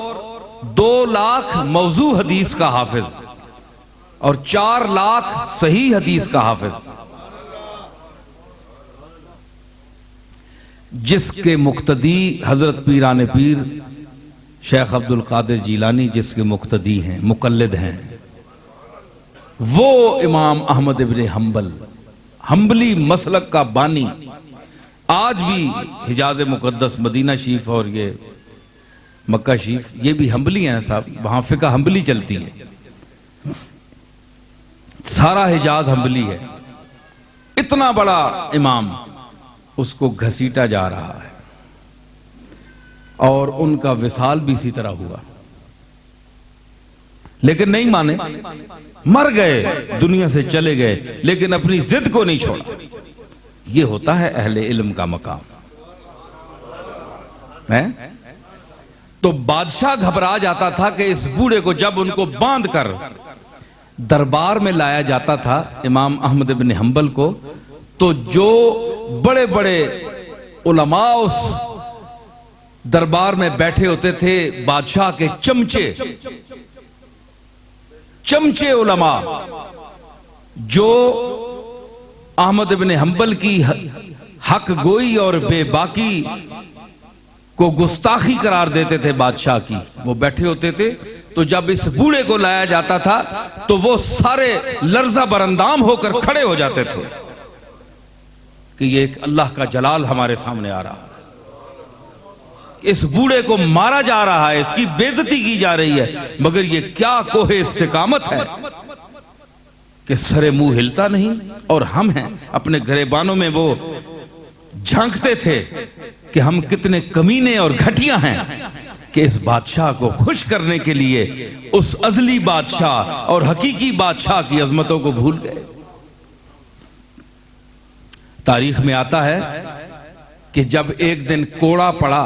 2,00,000 موضوع حدیث کا حافظ اور 4,00,000 صحیح حدیث کا حافظ، جس کے مقتدی حضرت پیران پیر شیخ عبد القادر جیلانی جس کے مقتدی ہیں، مقلد ہیں، وہ امام احمد بن حنبل، حنبلی مسلک کا بانی۔ آج بھی حجاز مقدس، مدینہ شریف اور یہ مکہ شریف، یہ بھی حنبلی ہیں صاحب، وہاں فقہ حنبلی چلتی ہے، سارا حجاز حنبلی ہے۔ اتنا بڑا امام، اس کو گھسیٹا جا رہا ہے، اور ان کا وصال بھی اسی طرح ہوا، لیکن نہیں مانے، مر گئے، دنیا سے چلے گئے، لیکن اپنی ضد کو نہیں چھوڑا۔ یہ ہوتا ہے اہل علم کا مقام ہے۔ تو بادشاہ گھبرا جاتا تھا کہ اس بوڑھے کو جب ان کو باندھ کر دربار میں لایا جاتا تھا امام احمد بن حنبل کو، تو جو بڑے بڑے علماء اس دربار میں بیٹھے ہوتے تھے، بادشاہ کے چمچے علماء، جو احمد بن حنبل کی حق گوئی اور بے باکی کو گستاخی قرار دیتے تھے بادشاہ کی، وہ بیٹھے ہوتے تھے۔ تو جب اس بوڑھے کو لایا جاتا تھا تو وہ سارے لرزہ برندام ہو کر کھڑے ہو جاتے تھے کہ یہ ایک اللہ کا جلال ہمارے سامنے آ رہا ہے، اس بوڑھے کو مارا جا رہا ہے، اس کی بے عزتی کی جا رہی ہے، مگر یہ کیا کوہ استقامت ہے کہ سر منہ ہلتا نہیں۔ اور ہم ہیں اپنے گریبانوں میں وہ جھانکتے تھے کہ ہم کتنے کمینے اور گھٹیا ہیں کہ اس بادشاہ کو خوش کرنے کے لیے اس ازلی بادشاہ اور حقیقی بادشاہ کی عظمتوں کو بھول گئے۔ تاریخ میں آتا ہے کہ جب ایک دن کوڑا پڑا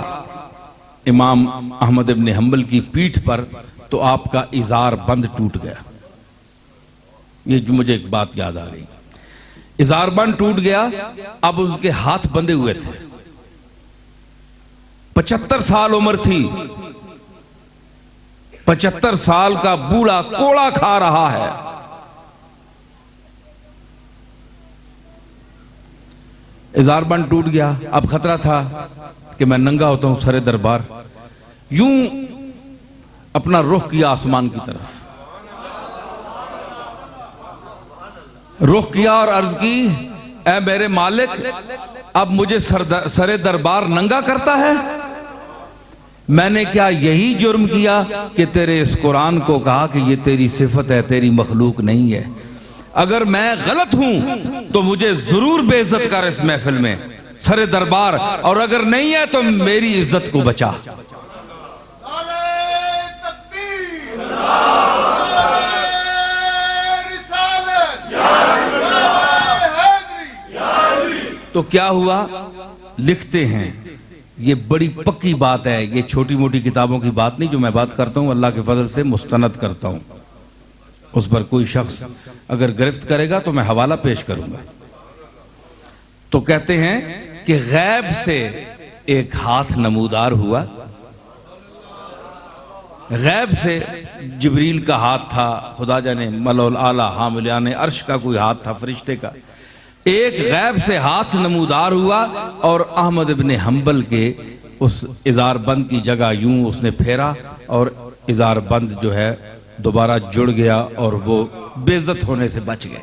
امام احمد بن حنبل کی پیٹھ پر، تو آپ کا ازار بند ٹوٹ گیا۔ یہ جو مجھے ایک بات یاد آ گئی، ازار بند ٹوٹ گیا، اب اس کے ہاتھ بندھے ہوئے تھے، 75 سال عمر تھی، 75 سال کا بوڑھا کوڑا کھا رہا ہے۔ ازار بند ٹوٹ گیا، اب خطرہ تھا کہ میں ننگا ہوتا ہوں سرے دربار، یوں اپنا رخ کیا آسمان کی طرف، رخ کیا اور عرض کی، اے میرے مالک، اب مجھے سرے دربار ننگا کرتا ہے؟ میں نے کیا یہی جرم کیا کہ تیرے اس قرآن کو کہا کہ یہ تیری صفت ہے، تیری مخلوق نہیں ہے؟ اگر میں غلط ہوں تو مجھے ضرور بے عزت کر اس محفل میں سر دربار، اور اگر نہیں ہے تو میری عزت کو بچا۔ تو کیا ہوا؟ لکھتے ہیں، یہ بڑی پکی بات ہے، یہ چھوٹی موٹی کتابوں کی بات نہیں جو میں بات کرتا ہوں، اللہ کے فضل سے مستند کرتا ہوں، اس پر کوئی شخص اگر گرفت کرے گا تو میں حوالہ پیش کروں گا۔ تو کہتے ہیں کہ غیب سے ایک ہاتھ نمودار ہوا، غیب سے جبریل کا ہاتھ تھا، خدا جانے ملول اعلیٰ حاملان عرش کا کوئی ہاتھ تھا فرشتے کا، ایک غیب سے ہاتھ نمودار ہوا اور احمد ابن حنبل کے اس ازار بند کی جگہ یوں اس نے پھیرا اور ازار بند جو ہے دوبارہ جڑ گیا اور وہ بے عزت ہونے سے بچ گئے،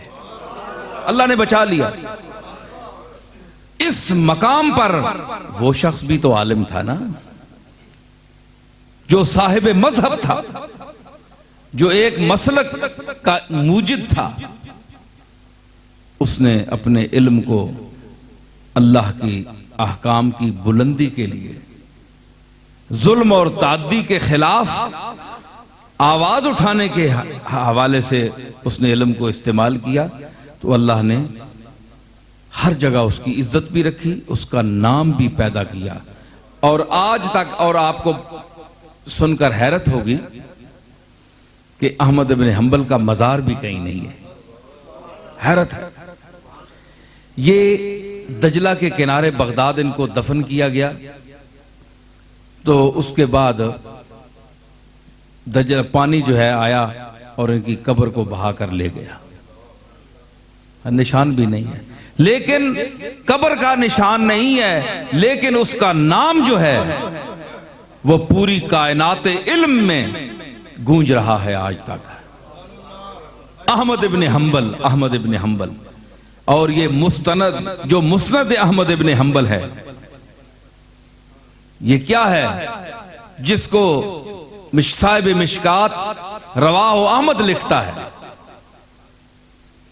اللہ نے بچا لیا۔ اس مقام پر وہ شخص بھی تو عالم تھا نا، جو صاحب مذہب تھا، جو ایک مسلک کا موجد تھا، اس نے اپنے علم کو اللہ کی احکام کی بلندی کے لیے، ظلم اور تعدی کے خلاف آواز اٹھانے کے حوالے سے اس نے علم کو استعمال کیا، تو اللہ نے ہر جگہ اس کی عزت بھی رکھی، اس کا نام بھی پیدا کیا، اور آج تک، اور آپ کو سن کر حیرت ہوگی کہ احمد ابن حنبل کا مزار بھی کہیں نہیں ہے، حیرت ہے۔ یہ دجلہ کے کنارے بغداد ان کو دفن کیا گیا، تو اس کے بعد دجلہ پانی جو ہے آیا اور ان کی قبر کو بہا کر لے گیا، نشان بھی نہیں ہے، لیکن قبر کا نشان نہیں ہے، لیکن اس کا نام جو ہے وہ پوری کائنات علم میں گونج رہا ہے آج تک، احمد ابن حنبل، احمد ابن حنبل۔ اور یہ مستند، جو مسند احمد ابن حنبل ہے، یہ کیا ہے؟ جس کو صاحب مشکات رواہ احمد لکھتا ہے،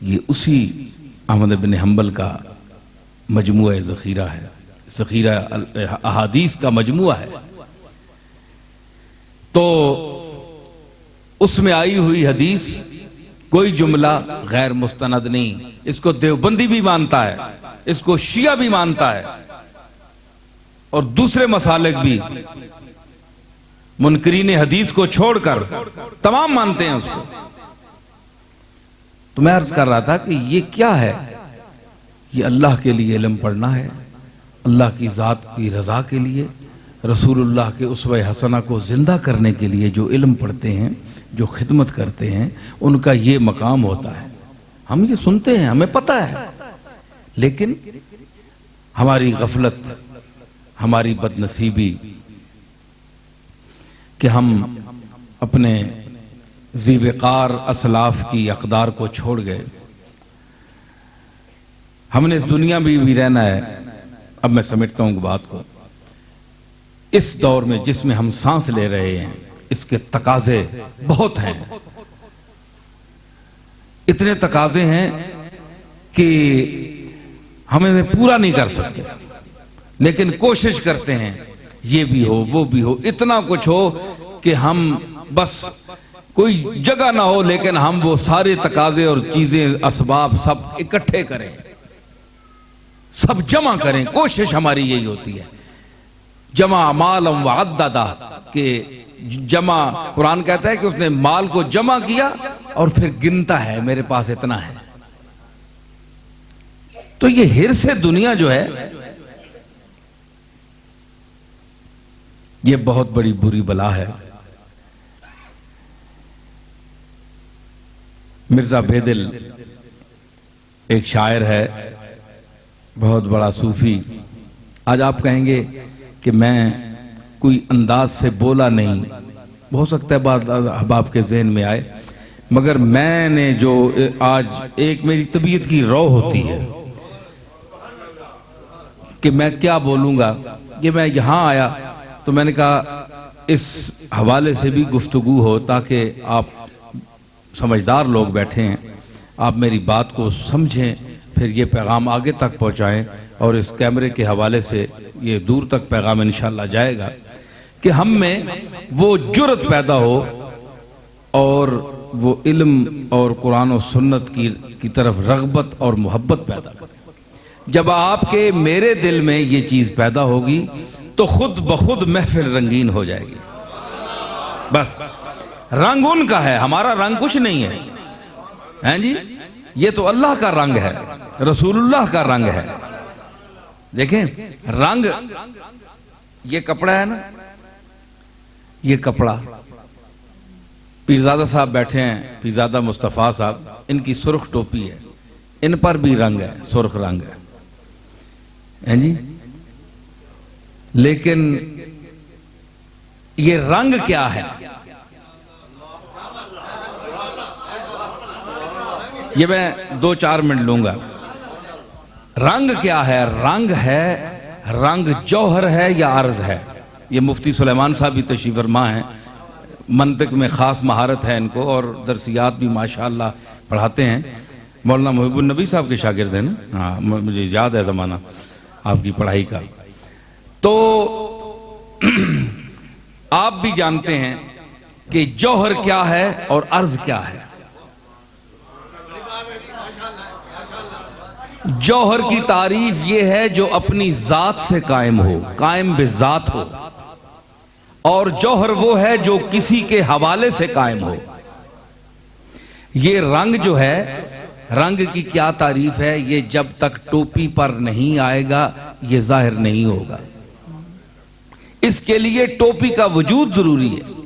یہ اسی احمد ابن حنبل کا مجموعہ ذخیرہ ہے، ذخیرہ احادیث کا مجموعہ ہے۔ تو اس میں آئی ہوئی حدیث کوئی جملہ غیر مستند نہیں، اس کو دیوبندی بھی مانتا ہے، اس کو شیعہ بھی مانتا ہے، اور دوسرے مسالک بھی منکرین حدیث کو چھوڑ کر تمام مانتے ہیں اس کو۔ تو میں عرض کر رہا تھا کہ یہ کیا ہے؟ یہ اللہ کے لیے علم پڑھنا ہے، اللہ کی ذات کی رضا کے لیے، رسول اللہ کے اسوہ حسنہ کو زندہ کرنے کے لیے جو علم پڑھتے ہیں، جو خدمت کرتے ہیں، ان کا یہ مقام ہوتا ہے۔ ہم یہ سنتے ہیں، ہمیں پتہ ہے، لیکن ہماری غفلت، ہماری بد نصیبی کہ ہم اپنے ذی وقار اسلاف کی اقدار کو چھوڑ گئے۔ ہم نے اس دنیا میں بھی رہنا ہے۔ اب میں سمجھتا ہوں بات کو، اس دور میں جس میں ہم سانس لے رہے ہیں، اس کے تقاضے بہت ہیں، اتنے تقاضے ہیں کہ ہمیں پورا نہیں کر سکتے، لیکن کوشش کرتے ہیں یہ بھی ہو، وہ بھی ہو، اتنا کچھ ہو کہ ہم بس کوئی جگہ نہ ہو، لیکن ہم وہ سارے تقاضے اور چیزیں، اسباب سب اکٹھے کریں، سب جمع کریں۔ کوشش ہماری یہی ہوتی ہے، جمع مالم وعددہ، کہ جمع، قرآن کہتا ہے کہ اس نے مال کو جمع کیا اور پھر گنتا ہے، میرے پاس اتنا ہے۔ تو یہ حرص دنیا جو ہے، یہ بہت بڑی بری بلا ہے۔ مرزا بیدل ایک شاعر ہے، بہت بڑا صوفی۔ آج آپ کہیں گے کہ میں کوئی انداز سے بولا نہیں، ہو سکتا ہے بات احباب کے ذہن میں آئے، مگر میں نے جو آج ایک میری طبیعت کی رو ہوتی ہے کہ میں کیا بولوں گا، یہ میں یہاں آیا تو میں نے کہا اس حوالے سے بھی گفتگو ہو، تاکہ آپ سمجھدار لوگ بیٹھے ہیں، آپ میری بات کو سمجھیں، پھر یہ پیغام آگے تک پہنچائیں، اور اس کیمرے کے حوالے سے یہ دور تک پیغام انشاءاللہ جائے گا کہ ہم میں وہ جرت پیدا ہو اور وہ علم اور قرآن و سنت کی طرف رغبت اور محبت پیدا کرے۔ جب آپ کے میرے دل میں یہ چیز پیدا ہوگی تو خود بخود محفل رنگین ہو جائے گی۔ بس رنگ ان کا ہے، ہمارا رنگ کچھ نہیں ہے، ہیں جی؟ یہ تو اللہ کا رنگ ہے، رسول اللہ کا رنگ ہے۔ دیکھیں رنگ، یہ کپڑا ہے نا، یہ کپڑا، پیرزادہ صاحب بیٹھے ہیں، پیرزادہ مصطفیٰ صاحب، ان کی سرخ ٹوپی ہے، ان پر بھی رنگ ہے، سرخ رنگ ہے، ہیں جی؟ لیکن یہ رنگ کیا ہے؟ یہ میں 2-4 منٹ لوں گا۔ رنگ کیا ہے؟ رنگ ہے، رنگ جوہر ہے یا عرض ہے؟ یہ مفتی سلیمان صاحب بھی تشریف فرما ہیں، منطق میں خاص مہارت ہے ان کو، اور درسیات بھی ماشاءاللہ پڑھاتے ہیں۔ مولانا محب النبی صاحب کے شاگرد ہیں نا؟ ہاں، مجھے یاد ہے زمانہ آپ کی پڑھائی کا۔ تو آپ بھی جانتے ہیں کہ جوہر کیا ہے اور عرض کیا ہے۔ جوہر کی تعریف یہ ہے جو اپنی ذات سے قائم ہو، قائم بذات ہو، اور جوہر وہ ہے جو کسی کے حوالے سے قائم ہو۔ یہ رنگ جو ہے، رنگ کی کیا تعریف ہے؟ یہ جب تک ٹوپی پر نہیں آئے گا یہ ظاہر نہیں ہوگا۔ اس کے لیے ٹوپی کا وجود ضروری ہے۔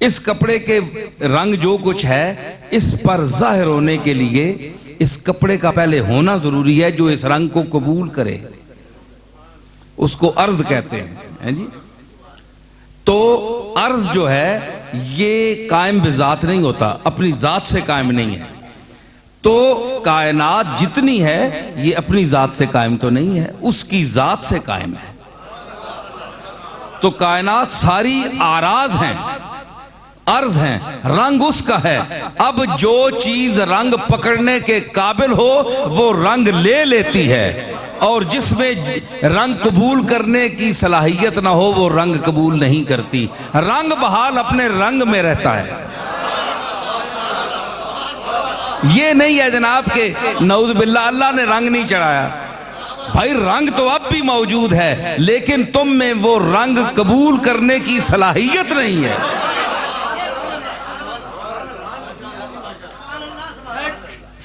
اس کپڑے کے رنگ جو کچھ ہے، اس پر ظاہر ہونے کے لیے اس کپڑے کا پہلے ہونا ضروری ہے جو اس رنگ کو قبول کرے، اس کو عرض کہتے ہیں جی۔ تو عرض جو ہے یہ قائم بذات نہیں ہوتا، اپنی ذات سے قائم نہیں ہے۔ تو کائنات جتنی ہے یہ اپنی ذات سے قائم تو نہیں ہے، اس کی ذات سے قائم ہے۔ تو کائنات ساری آراز ہیں، عرض ہیں، رنگ اس کا ہے۔ اب جو چیز رنگ پکڑنے کے قابل ہو وہ رنگ لے لیتی ہے، اور جس میں رنگ قبول کرنے کی صلاحیت نہ ہو وہ رنگ قبول نہیں کرتی۔ رنگ بحال اپنے رنگ میں رہتا ہے۔ یہ نہیں ہے جناب کہ نعوذ باللہ اللہ نے رنگ نہیں چڑھایا، بھائی رنگ تو اب بھی موجود ہے، لیکن تم میں وہ رنگ قبول کرنے کی صلاحیت نہیں ہے۔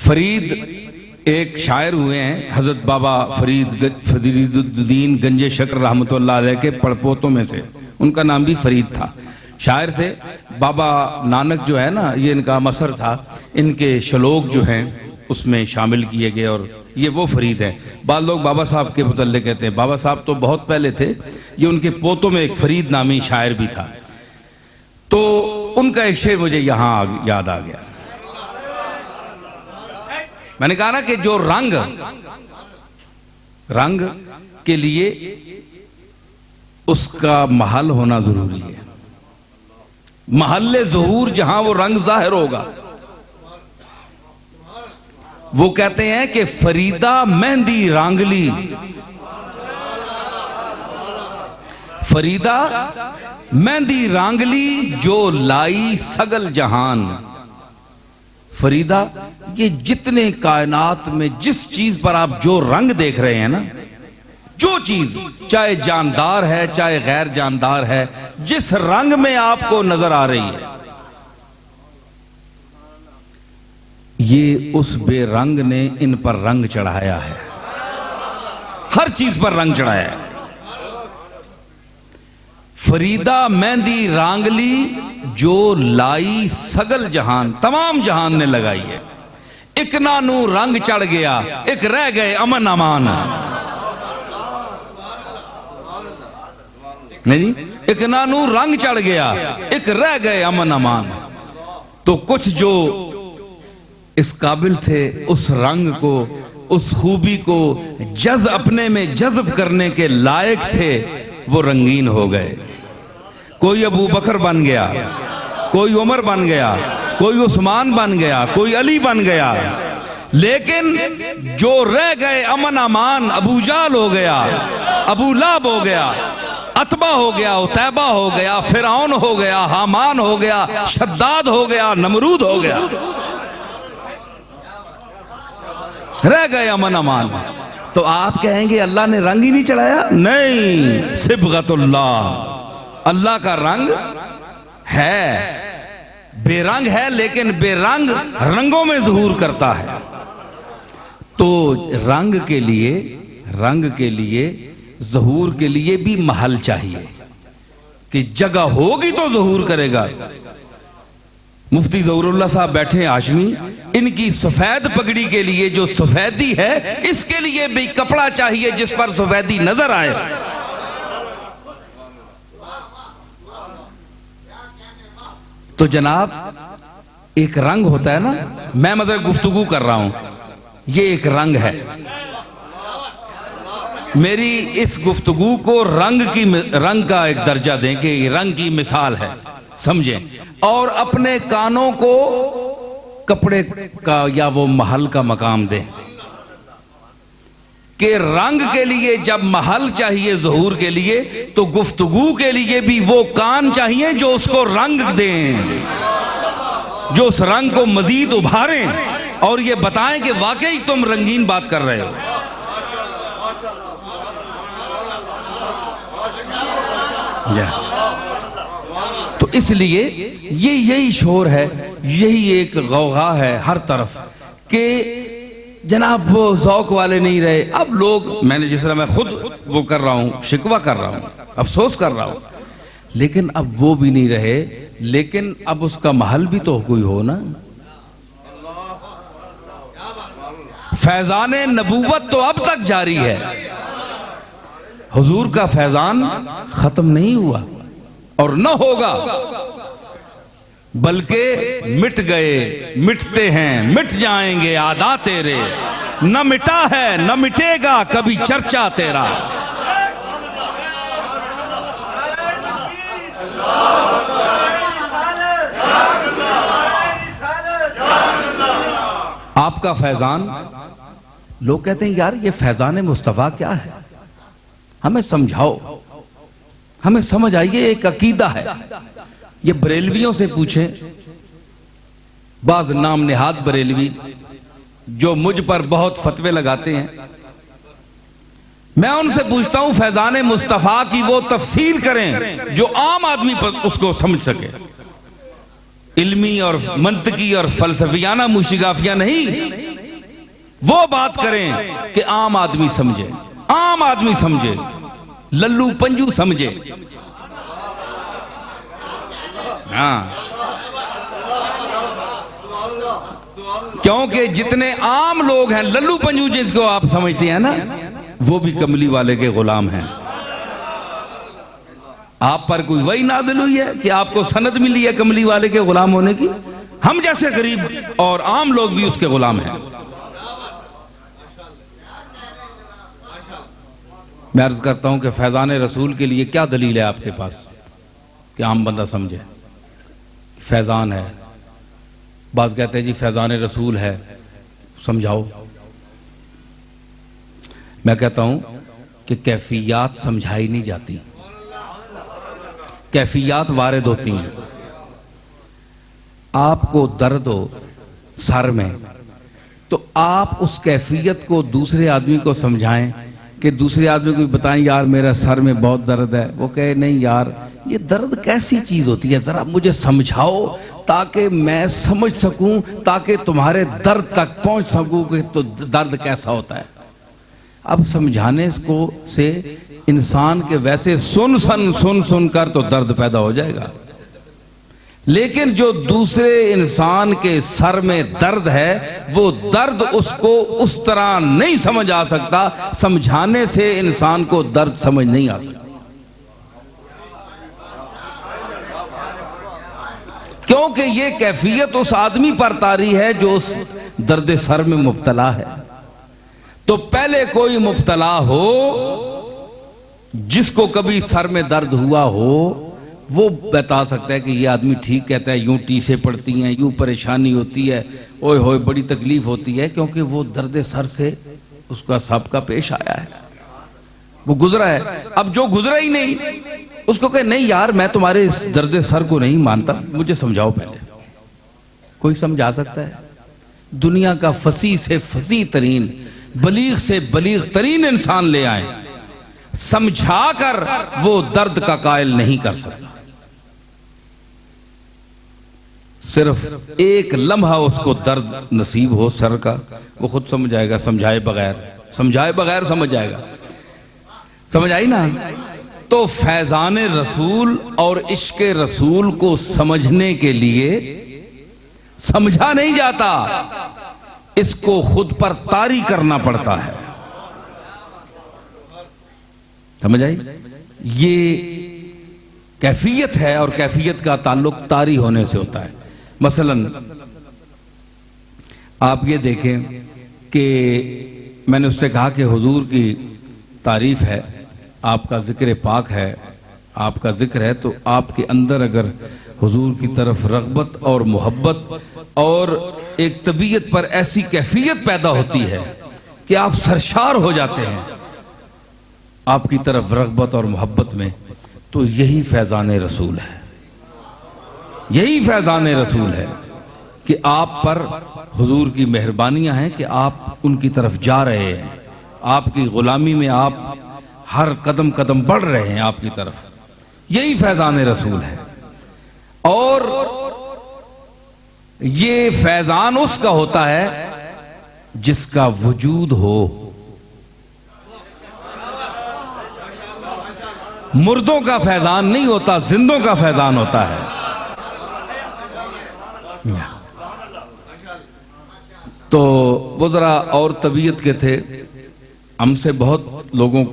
فرید ایک شاعر ہوئے ہیں، حضرت بابا فرید الدین گنج شکر رحمۃ اللہ علیہ کے پڑپوتوں میں سے، ان کا نام بھی فرید تھا، شاعر تھے۔ بابا نانک جو ہے نا، یہ ان کا مصر تھا، ان کے شلوک جو ہیں اس میں شامل کیے گئے، اور یہ وہ فرید ہیں۔ بعض لوگ بابا صاحب کے متعلق کہتے ہیں، بابا صاحب تو بہت پہلے تھے، یہ ان کے پوتوں میں ایک فرید نامی شاعر بھی تھا۔ تو ان کا ایک شعر مجھے یہاں یاد آ گیا۔ میں نے کہا نا کہ جو رنگ کے لیے اس کا محل ہونا ضروری ہے، محل ظہور جہاں وہ رنگ ظاہر ہوگا۔ وہ کہتے ہیں کہ فریدہ مہندی رانگلی، فریدہ مہندی رانگلی جو لائی سگل جہان۔ فریدہ، یہ جتنے کائنات میں جس چیز پر آپ جو رنگ دیکھ رہے ہیں نا، جو چیز چاہے جاندار ہے چاہے غیر جاندار ہے، جس رنگ میں آپ کو نظر آ رہی ہے، یہ اس بے رنگ نے ان پر رنگ چڑھایا ہے، ہر چیز پر رنگ چڑھایا ہے۔ فریدہ مہندی رانگلی جو لائی سگل جہان، تمام جہان نے لگائی ہے۔ ایک نانو رنگ چڑھ گیا، ایک رہ گئے امن امان۔ نہیں، ایک نانو رنگ چڑھ گیا، ایک رہ گئے امن امان۔ تو کچھ جو اس قابل تھے اس رنگ کو، اس خوبی کو اپنے میں جذب کرنے کے لائق تھے، وہ رنگین ہو گئے۔ کوئی ابو بکر بن گیا، کوئی عمر بن گیا، کوئی عثمان بن گیا، کوئی علی بن گیا، لیکن جو رہ گئے امن امان، ابو جال ہو گیا، ابو لہب ہو گیا، عتبہ ہو گیا، عتیبہ ہو گیا، فرعون ہو گیا، حامان ہو گیا، شداد ہو گیا، نمرود ہو گیا، رہ گئے امن امان۔ تو آپ کہیں گے اللہ نے رنگ ہی نہیں چڑھایا؟ نہیں، صبغت اللہ، اللہ کا رنگ ہے، بے رنگ ہے، لیکن بے رنگ رنگوں میں ظہور کرتا ہے۔ تو رنگ کے لیے ظہور کے لیے بھی محل چاہیے کہ جگہ ہوگی تو ظہور کرے گا۔ مفتی ظہور اللہ صاحب بیٹھے ہیں ہاشمی، ان کی سفید پگڑی کے لیے جو سفیدی ہے، اس کے لیے بھی کپڑا چاہیے جس پر سفیدی نظر آئے۔ تو جناب ایک رنگ ہوتا ہے نا، میں مطلب گفتگو کر رہا ہوں، یہ ایک رنگ ہے۔ میری اس گفتگو کو رنگ کا ایک درجہ دیں کہ یہ رنگ کی مثال ہے، سمجھیں، اور اپنے کانوں کو کپڑے کا یا وہ محل کا مقام دیں کہ رنگ کے لیے جب محل چاہیے ظہور کے لیے، تو گفتگو کے لیے بھی وہ کان چاہیے جو اس کو رنگ دیں، جو اس رنگ کو مزید ابھاریں اور یہ بتائیں کہ واقعی تم رنگین بات کر رہے ہو۔ تو اس لیے یہی شور ہے، یہی ایک غوغا ہے ہر طرف کہ جناب وہ ذوق والے نہیں رہے۔ اب لوگ، میں نے جس طرح میں خود وہ کر رہا ہوں، شکوہ کر رہا ہوں، افسوس کر رہا ہوں، لیکن اب وہ بھی نہیں رہے، لیکن اب اس کا محل بھی تو کوئی ہو نا۔ فیضان نبوت تو اب تک جاری ہے، حضور کا فیضان ختم نہیں ہوا اور نہ ہوگا، بلکہ مٹ گئے، مٹتے ہیں، مٹ جائیں گے عادات تیرے، نہ مٹا ہے نہ مٹے گا کبھی چرچا تیرا۔ آپ کا فیضان، لوگ کہتے ہیں یار یہ فیضان مصطفیٰ کیا ہے، ہمیں سمجھاؤ، ہمیں سمجھ آئیے، ایک عقیدہ ہے۔ یہ بریلویوں سے پوچھیں، بعض نام نہاد بریلوی جو مجھ پر بہت فتوے لگاتے ہیں، میں ان سے پوچھتا ہوں فیضان مصطفیٰ کی وہ تفسیر کریں جو عام آدمی پر اس کو سمجھ سکے، علمی اور منطقی اور فلسفیانہ موشگافیہ نہیں، وہ بات کریں کہ عام آدمی سمجھے، عام آدمی سمجھے، للو پنجو سمجھے۔ ہاں، کیونکہ جتنے عام لوگ ہیں، للو پنجو جس کو آپ سمجھتے ہیں نا، وہ بھی کملی والے کے غلام ہیں۔ آپ پر کوئی وحی نازل ہوئی ہے کہ آپ کو سند ملی ہے کملی والے کے غلام ہونے کی؟ ہم جیسے غریب اور عام لوگ بھی اس کے غلام ہیں۔ میں عرض کرتا ہوں کہ فیضان رسول کے لیے کیا دلیل ہے آپ کے پاس کہ عام بندہ سمجھے؟ فیضان ہے، بعض کہتے ہیں جی فیضان رسول ہے، سمجھاؤ۔ میں کہتا ہوں کہ کیفیات سمجھائی نہیں جاتی، کیفیات وارد ہوتی ہیں۔ آپ کو درد ہو سر میں تو آپ اس کیفیت کو دوسرے آدمی کو سمجھائیں کہ دوسرے آدمی کو بتائیں یار میرا سر میں بہت درد ہے، وہ کہے نہیں یار یہ درد کیسی چیز ہوتی ہے، ذرا مجھے سمجھاؤ تاکہ میں سمجھ سکوں، تاکہ تمہارے درد تک پہنچ سکوں کہ تو درد کیسا ہوتا ہے۔ اب سمجھانے کو سے انسان کے ویسے سن کر تو درد پیدا ہو جائے گا، لیکن جو دوسرے انسان کے سر میں درد ہے وہ درد اس کو اس طرح نہیں سمجھ آ سکتا، سمجھانے سے انسان کو درد سمجھ نہیں آ سکتا، کیونکہ یہ کیفیت اس آدمی پر طاری ہے جو اس درد سر میں مبتلا ہے۔ تو پہلے کوئی مبتلا ہو جس کو کبھی سر میں درد ہوا ہو وہ بتا سکتا ہے کہ یہ آدمی ٹھیک کہتا ہے، یوں ٹیسے پڑتی ہیں، یوں پریشانی ہوتی ہے، اوئے ہوئے بڑی تکلیف ہوتی ہے، کیونکہ وہ درد سر سے اس کا سابقہ پیش آیا ہے، وہ گزرا ہے۔ اب جو گزرا ہی نہیں اس کو کہے نہیں یار میں تمہارے اس درد سر کو نہیں مانتا، مجھے سمجھاؤ پہلے۔ کوئی سمجھا سکتا ہے؟ دنیا کا فصیح سے فصیح ترین، بلیغ سے بلیغ ترین انسان لے آئیں، سمجھا کر وہ درد کا قائل نہیں کر سکتا۔ صرف ایک لمحہ اس کو درد نصیب ہو سر کا، وہ خود سمجھ جائے گا، سمجھائے بغیر سمجھ جائے گا۔ سمجھ آئی نا؟ تو فیضان رسول اور عشق رسول کو سمجھنے کے لیے سمجھا نہیں جاتا، اس کو خود پر طاری کرنا پڑتا ہے۔ سمجھ آئی؟ یہ کیفیت ہے، اور کیفیت کا تعلق طاری ہونے سے ہوتا ہے۔ مثلا آپ یہ دیکھیں کہ میں نے اس سے کہا کہ حضور کی تعریف ہے، آپ کا ذکر پاک ہے، آپ کا ذکر ہے، تو آپ کے اندر اگر حضور کی طرف رغبت اور محبت اور ایک طبیعت پر ایسی کیفیت پیدا ہوتی ہے کہ آپ سرشار ہو جاتے ہیں آپ کی طرف رغبت اور محبت میں، تو یہی فیضان رسول ہے، یہی فیضان رسول ہے کہ آپ پر حضور کی مہربانیاں ہیں کہ آپ ان کی طرف جا رہے ہیں، آپ کی غلامی میں آپ ہر قدم قدم بڑھ رہے ہیں آپ کی طرف، یہی فیضان رسول ہے۔ اور یہ فیضان اس کا ہوتا ہے جس کا وجود ہو، مردوں کا فیضان نہیں ہوتا، زندوں کا فیضان ہوتا ہے۔ تو وہ ذرا اور طبیعت کے تھے، ہم سے بہت لوگوں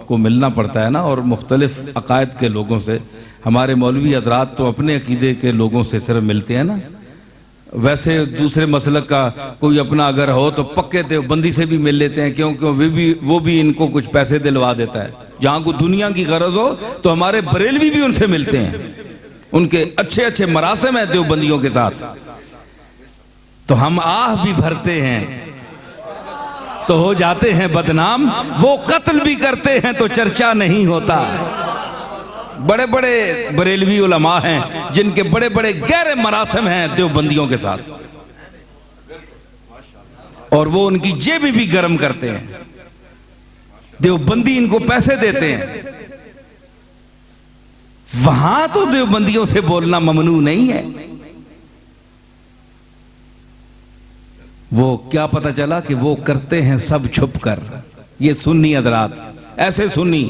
کو ملنا پڑتا ہے نا، اور مختلف عقائد کے لوگوں سے۔ ہمارے مولوی حضرات تو اپنے عقیدے کے لوگوں سے صرف ملتے ہیں نا، ویسے دوسرے مسلک کا کوئی اپنا اگر ہو تو پکے دیوبندی سے بھی مل لیتے ہیں، کیونکہ وہ بھی ان کو کچھ پیسے دلوا دیتا ہے۔ جہاں کو دنیا کی غرض ہو تو ہمارے بریلوی بھی ان سے ملتے ہیں، ان کے اچھے اچھے مراسم ہیں دیوبندیوں کے ساتھ، تو ہم آہ بھی بھرتے ہیں تو ہو جاتے ہیں بدنام، وہ قتل بھی کرتے ہیں تو چرچا نہیں ہوتا۔ بڑے بڑے بریلوی علماء ہیں جن کے بڑے بڑے گہرے مراسم ہیں دیوبندیوں کے ساتھ، اور وہ ان کی جیبیں بھی گرم کرتے ہیں، دیوبندی ان کو پیسے دیتے ہیں۔ وہاں تو دیوبندیوں سے بولنا ممنوع نہیں ہے۔ وہ کیا پتہ چلا کہ وہ کرتے ہیں سب چھپ کر، یہ سنی حضرات ایسے سنی،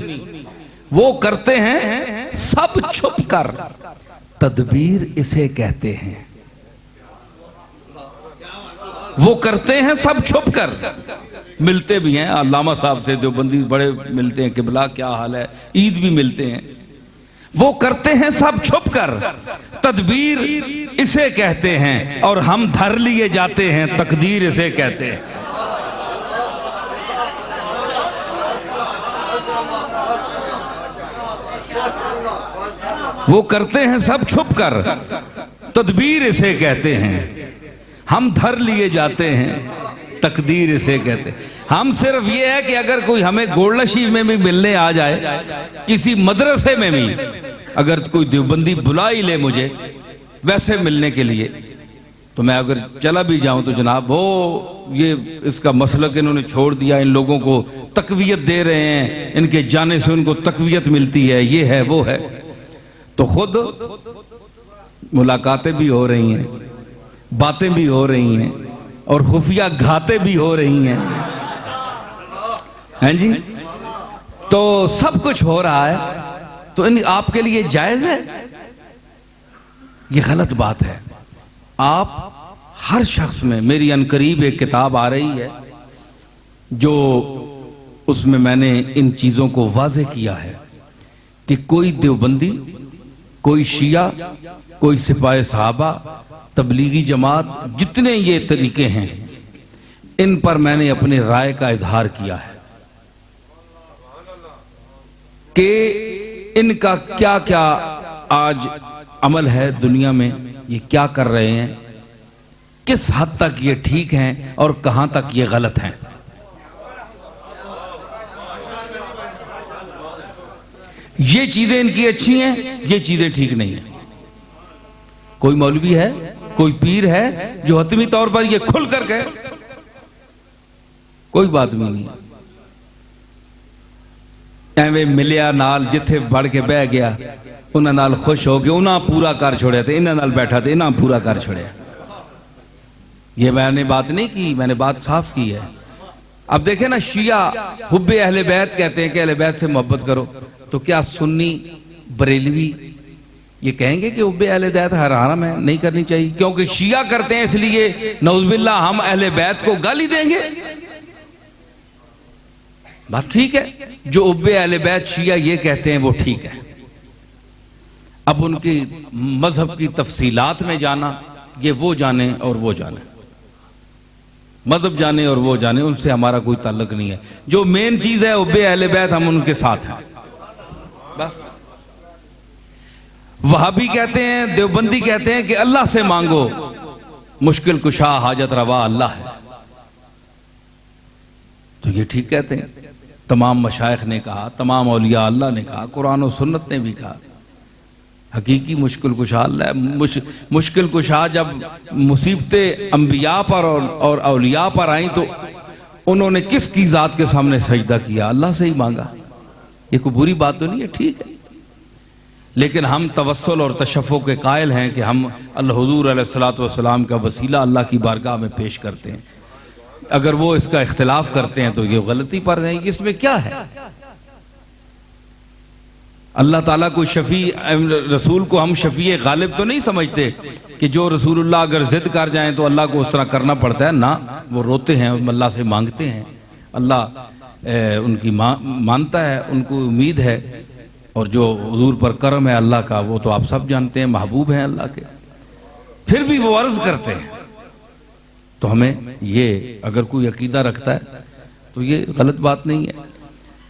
وہ کرتے ہیں سب چھپ کر، تدبیر اسے کہتے ہیں۔ وہ کرتے ہیں سب چھپ کر، ملتے بھی ہیں علامہ صاحب سے، دیوبندی بڑے ملتے ہیں، قبلہ کیا حال ہے، عید بھی ملتے ہیں۔ وہ کرتے ہیں سب چھپ کر، تدبیر اسے کہتے ہیں، اور ہم دھر لیے جاتے ہیں، تقدیر اسے کہتے ہیں۔ وہ کرتے ہیں سب چھپ کر، تدبیر اسے کہتے ہیں، ہم دھر لیے جاتے ہیں، تقدیر اسے کہتے ہیں۔ ہم صرف یہ ہے کہ اگر کوئی ہمیں گولشی میں بھی ملنے آ جائے، کسی مدرسے میں بھی اگر کوئی دیوبندی بلا ہی لے مجھے ویسے ملنے کے لیے، تو میں اگر چلا بھی جاؤں تو جناب یہ اس کا مسلک انہوں نے چھوڑ دیا، ان لوگوں کو تقویت دے رہے ہیں، ان کے جانے سے ان کو تقویت ملتی ہے، یہ ہے وہ ہے، تو خود ملاقاتیں بھی ہو رہی ہیں، باتیں بھی ہو رہی ہیں، اور خفیہ گھاتیں بھی ہو رہی ہیں، ہیں جی، تو سب کچھ ہو رہا ہے۔ تو آپ کے لیے جائز ہے؟ یہ غلط بات ہے۔ آپ ہر شخص میں، میری انقریب ایک کتاب آ رہی ہے جو اس میں نے ان چیزوں کو واضح کیا ہے کہ کوئی دیوبندی، کوئی شیعہ، کوئی سپاہ صحابہ، تبلیغی جماعت، جتنے یہ طریقے ہیں، ان پر میں نے اپنے رائے کا اظہار کیا ہے کہ ان کا کیا کیا آج عمل ہے دنیا میں، یہ کیا کر رہے ہیں، کس حد تک یہ ٹھیک ہیں اور کہاں تک یہ غلط ہیں. یہ چیزیں ان کی اچھی ہیں، یہ چیزیں ٹھیک نہیں ہیں. کوئی مولوی ہے، کوئی پیر ہے جو حتمی طور پر یہ کھل کر گئے، کوئی بات نہیں. ایویں ملیا نال جتھے بڑھ کے بہ گیا، انہاں نال خوش ہو کے انہاں پورا کر چھوڑیا تھے، انہاں نال بیٹھا تھے، انہاں پورا کر چھوڑیا. یہ میں نے بات نہیں کی، میں نے بات صاف کی ہے. اب دیکھیں نا، شیعہ حب اہل بیت کہتے ہیں کہ اہل بیت سے محبت کرو، تو کیا سنی بریلوی یہ کہیں گے کہ حب اہل بیت حرام ہے، نہیں کرنی چاہیے کیونکہ شیعہ کرتے ہیں اس لیے نعوذ باللہ ہم اہل بیت کو گالی دیں گے؟ بات ٹھیک ہے، جو حب اہل بیت شیعہ یہ کہتے ہیں وہ ٹھیک ہے. اب ان کی مذہب کی تفصیلات میں جانا، یہ وہ جانے اور وہ جانے، مذہب جانے اور وہ جانے، ان سے ہمارا کوئی تعلق نہیں ہے. جو مین چیز ہے حب اہل بیت، ہم ان کے ساتھ ہیں. وہابی کہتے ہیں، دیوبندی کہتے ہیں کہ اللہ سے مانگو، مشکل کشا حاجت روا اللہ ہے. تو یہ ٹھیک کہتے ہیں. تمام مشائخ نے کہا، تمام اولیاء اللہ نے کہا، قرآن و سنت نے بھی کہا حقیقی مشکل کشا اللہ ہے. مشکل کشا جب مصیبتیں انبیاء پر اور اولیاء پر آئیں تو انہوں نے کس کی ذات کے سامنے سجدہ کیا؟ اللہ سے ہی مانگا. یہ کوئی بری بات تو نہیں ہے، ٹھیک ہے. لیکن ہم توسل اور تشفع کے قائل ہیں کہ ہم الحضور علیہ السلام کا وسیلہ اللہ کی بارگاہ میں پیش کرتے ہیں. اگر وہ اس کا اختلاف کرتے ہیں تو یہ غلطی پر ہیں. اس میں کیا ہے؟ اللہ تعالیٰ کو شفیع رسول کو ہم شفیع غالب تو نہیں سمجھتے کہ جو رسول اللہ اگر ضد کر جائیں تو اللہ کو اس طرح کرنا پڑتا ہے. نہ، وہ روتے ہیں، اللہ سے مانگتے ہیں، اللہ ان کی مانتا ہے، ان کو امید ہے. اور جو حضور پر کرم ہے اللہ کا وہ تو آپ سب جانتے ہیں، محبوب ہیں اللہ کے. پھر بھی وہ عرض کرتے ہیں. تو ہمیں یہ اگر کوئی عقیدہ رکھتا ہے تو یہ غلط بات نہیں ہے.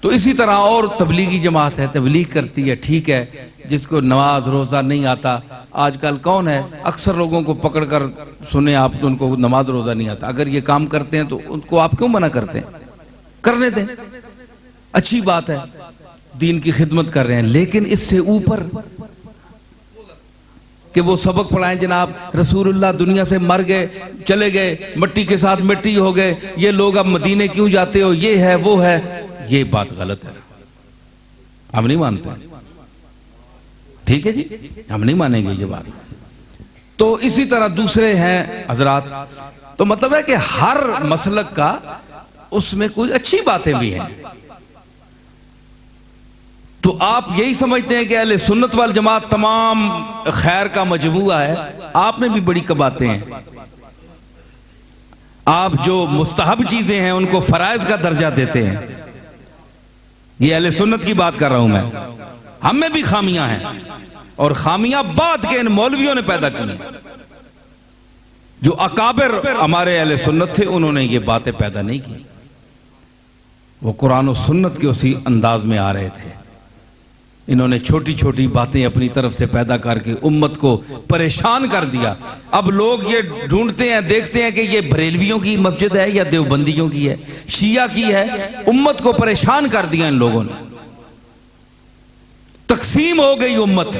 تو اسی طرح اور تبلیغی جماعت ہے، تبلیغ کرتی ہے، ٹھیک ہے. جس کو نماز روزہ نہیں آتا، آج کل کون ہے اکثر لوگوں کو پکڑ کر سنیں آپ، ان کو نماز روزہ نہیں آتا. اگر یہ کام کرتے ہیں تو ان کو آپ کیوں منع کرتے ہیں؟ کرنے دیں، اچھی بات ہے، دین کی خدمت کر رہے ہیں. لیکن اس سے اوپر کہ وہ سبق پڑھائیں جناب رسول اللہ دنیا سے مر گئے، چلے گئے، مٹی کے ساتھ مٹی ہو گئے، یہ لوگ اب مدینے کیوں جاتے ہو، یہ ہے وہ ہے. یہ بات غلط ہے، ہم نہیں مانتے. ٹھیک ہے جی، ہم نہیں مانیں گے یہ بات. تو اسی طرح دوسرے ہیں حضرات. تو مطلب ہے کہ ہر مسلک کا اس میں کوئی اچھی باتیں بھی ہیں. تو آپ یہی سمجھتے ہیں کہ اہل سنت والجماعت تمام خیر کا مجموعہ ہے؟ آپ میں بھی بڑی باتیں ہیں. آپ جو مستحب چیزیں ہیں ان کو فرائض کا درجہ دیتے ہیں. یہ اہل سنت کی بات کر رہا ہوں میں. ہم میں بھی خامیاں ہیں، اور خامیاں بعد کے ان مولویوں نے پیدا کی ہیں. جو اکابر ہمارے اہل سنت تھے انہوں نے یہ باتیں پیدا نہیں کی. وہ قرآن و سنت کے اسی انداز میں آ رہے تھے. انہوں نے چھوٹی چھوٹی باتیں اپنی طرف سے پیدا کر کے امت کو پریشان کر دیا. اب لوگ یہ ڈھونڈتے ہیں، دیکھتے ہیں کہ یہ بریلویوں کی مسجد ہے یا دیوبندیوں کی ہے، شیعہ کی ہے. امت کو پریشان کر دیا ان لوگوں نے. تقسیم ہو گئی امت.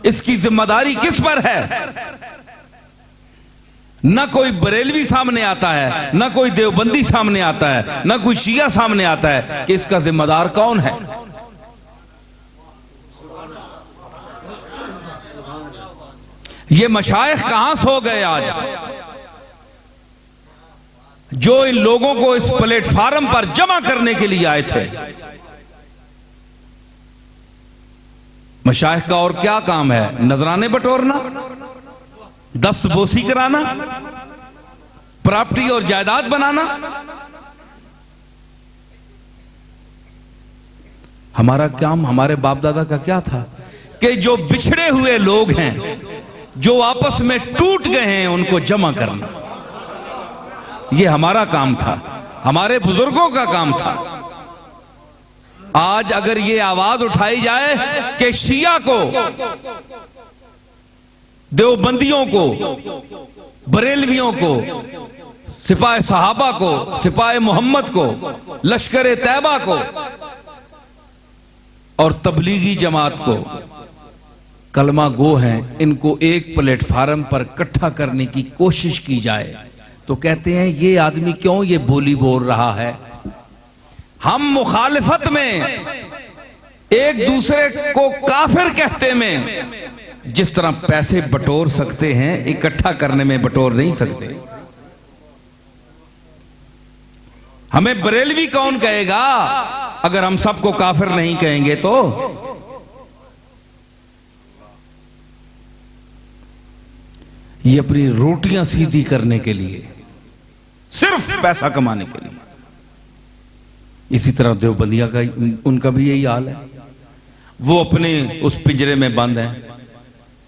اس کی ذمہ داری کس پر ہے؟ نہ کوئی بریلوی سامنے آتا ہے، نہ کوئی دیوبندی سامنے آتا ہے، نہ کوئی شیعہ سامنے آتا ہے کہ اس کا ذمہ دار کون ہے. یہ مشائخ کہاں سو گئے آج، جو ان لوگوں کو اس پلیٹ فارم پر جمع کرنے کے لیے آئے تھے. مشائخ کا اور کیا کام ہے؟ نذرانے بٹورنا، دست بوسی کرانا، پراپرٹی اور جائیداد بنانا. ہمارا کام، ہمارے باپ دادا کا کیا تھا کہ جو بچھڑے ہوئے لوگ ہیں، جو آپس میں ٹوٹ گئے ہیں، ان کو جمع کرنا. یہ ہمارا کام تھا، ہمارے بزرگوں کا کام تھا. آج اگر یہ آواز اٹھائی جائے کہ شیعہ کو، دیوبندیوں کو، بریلویوں کو، سپاہ صحابہ کو، سپاہ محمد کو، لشکر طیبہ کو اور تبلیغی جماعت کو کلمہ گو ہیں، ان کو ایک پلیٹ فارم پر اکٹھا کرنے کی کوشش کی جائے تو کہتے ہیں یہ آدمی کیوں یہ بولی بول رہا ہے؟ ہم مخالفت میں ایک دوسرے کو کافر کہتے میں جس طرح پیسے بٹور سکتے ہیں، اکٹھا کرنے میں بٹور نہیں سکتے۔ ہمیں بریلوی کون کہے گا اگر ہم سب کو کافر نہیں کہیں گے تو؟ یہ اپنی روٹیاں سیدھی کرنے کے لیے، صرف پیسہ کمانے کے لیے۔ اسی طرح دیوبندیہ کا ان کا بھی یہی حال ہے، وہ اپنے اس پنجرے میں بند ہیں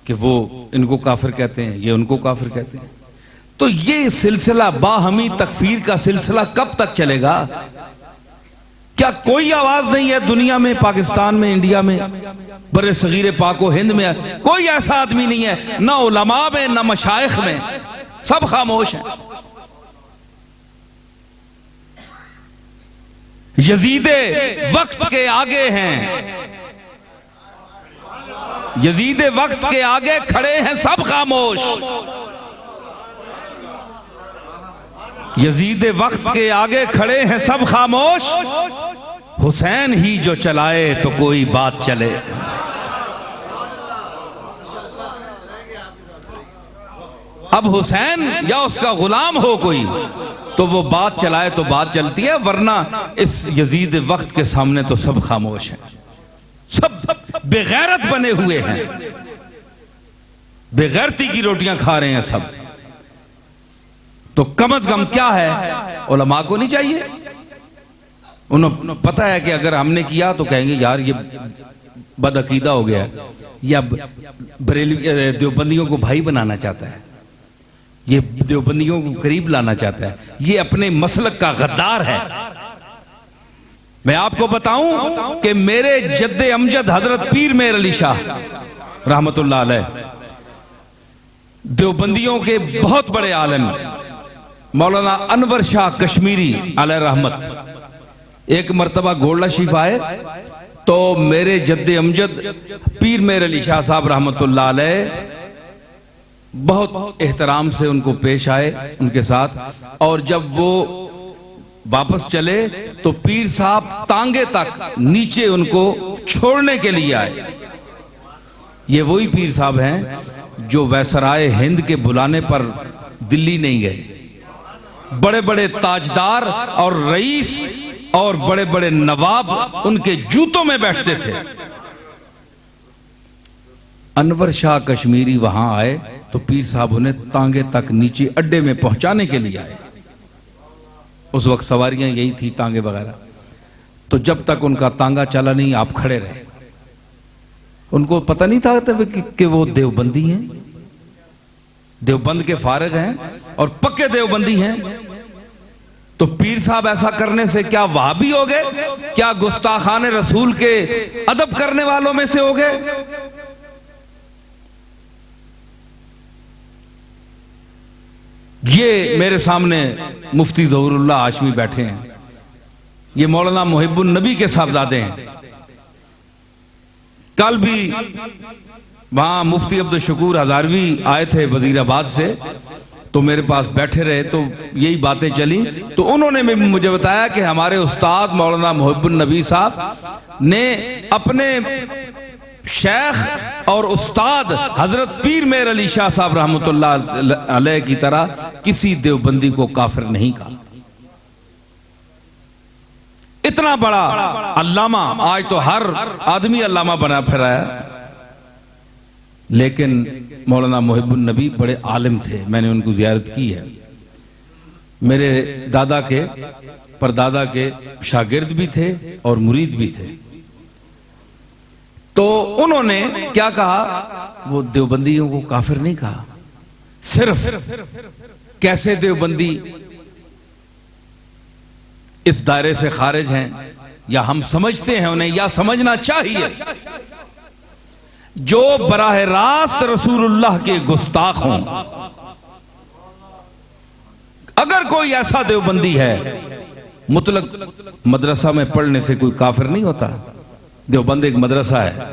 کہ وہ ان کو کافر کہتے ہیں، یہ ان کو کافر کہتے ہیں۔ تو یہ سلسلہ باہمی تکفیر کا سلسلہ کب تک چلے گا؟ کیا کوئی آواز نہیں ہے دنیا میں، پاکستان میں، انڈیا میں، بر صغیر پاک و ہند میں کوئی ایسا آدمی نہیں ہے، نہ علماء میں نہ مشائخ میں، سب خاموش ہیں۔ یزید وقت کے آگے ہیں، یزید وقت کے آگے کھڑے ہیں سب خاموش۔ یزید وقت کے آگے کھڑے ہیں سب خاموش، حسین ہی جو چلائے تو کوئی بات چلے۔ اب حسین یا اس کا غلام ہو کوئی تو وہ بات چلائے تو بات چلتی ہے، ورنہ اس یزید وقت کے سامنے تو سب خاموش ہیں، سب بے غیرت بنے ہوئے ہیں، بے غیرتی کی روٹیاں کھا رہے ہیں سب۔ تو کم از کم کیا ہے، علماء کو نہیں چاہیے؟ انہوں پتہ ہے کہ اگر ہم نے کیا تو کہیں گے یار یہ بدعقیدہ ہو گیا ہے، یا بریلوی دیوبندیوں کو بھائی بنانا چاہتا ہے، یہ دیوبندیوں کو قریب لانا چاہتا ہے، یہ اپنے مسلک کا غدار ہے۔ میں آپ کو بتاؤں کہ میرے جد امجد حضرت پیر مہر علی شاہ رحمت اللہ علیہ دیوبندیوں کے بہت بڑے عالم مولانا انور شاہ کشمیری علیہ رحمت ایک مرتبہ گولڈا شریف آئے تو میرے جد امجد پیر مہر علی شاہ صاحب رحمت اللہ علیہ بہت احترام سے ان کو پیش آئے ان کے ساتھ، اور جب وہ واپس چلے تو پیر صاحب تانگے تک نیچے ان کو چھوڑنے کے لیے آئے۔ یہ وہی پیر صاحب ہیں جو ویسرائے ہند کے بلانے پر دلی نہیں گئے، بڑے بڑے تاجدار اور رئیس اور بڑے بڑے نواب ان کے جوتوں میں بیٹھتے تھے۔ انور شاہ کشمیری وہاں آئے تو پیر صاحب انہیں تانگے تک نیچے اڈے میں پہنچانے کے لیے آئے۔ اس وقت سواریاں یہی تھی، تانگے وغیرہ، تو جب تک ان کا تانگا چلا نہیں آپ کھڑے رہے۔ ان کو پتہ نہیں تھا کہ وہ دیوبندی ہیں، دیوبند کے فارغ ہیں اور پکے دیوبندی ہیں۔ تو پیر صاحب ایسا کرنے سے کیا وہابی ہو گئے؟ کیا گستاخان رسول کے ادب کرنے والوں میں سے ہو گئے؟ یہ میرے سامنے مفتی ظہور اللہ ہاشمی بیٹھے ہیں، یہ مولانا محب النبی کے صاحبزادے ہیں۔ کل بھی وہاں مفتی عبد الشکور ہزاروی آئے تھے وزیر آباد سے، تو میرے پاس بیٹھے رہے تو یہی باتیں چلی، تو انہوں نے مجھے بتایا کہ ہمارے استاد مولانا محب النبی صاحب نے اپنے شیخ اور استاد حضرت پیر مہر علی شاہ صاحب رحمت اللہ علیہ کی طرح کسی دیوبندی کو کافر نہیں کہا۔ اتنا بڑا علامہ، آج تو ہر آدمی علامہ بنا پھرا ہے، لیکن مولانا محب النبی بڑے عالم تھے، میں نے ان کو زیارت کی ہے، میرے دادا کے پردادا کے شاگرد بھی تھے اور مرید بھی تھے۔ تو انہوں نے کیا کہا؟ وہ دیوبندیوں کو کافر نہیں کہا، صرف کیسے دیوبندی اس دائرے سے خارج ہیں یا ہم سمجھتے ہیں انہیں یا سمجھنا چاہیے، جو براہ راست رسول اللہ کے گستاخ ہوں. اگر کوئی ایسا دیوبندی ہے، مطلق مدرسہ میں پڑھنے سے کوئی کافر نہیں ہوتا. دیوبند ایک مدرسہ ہے.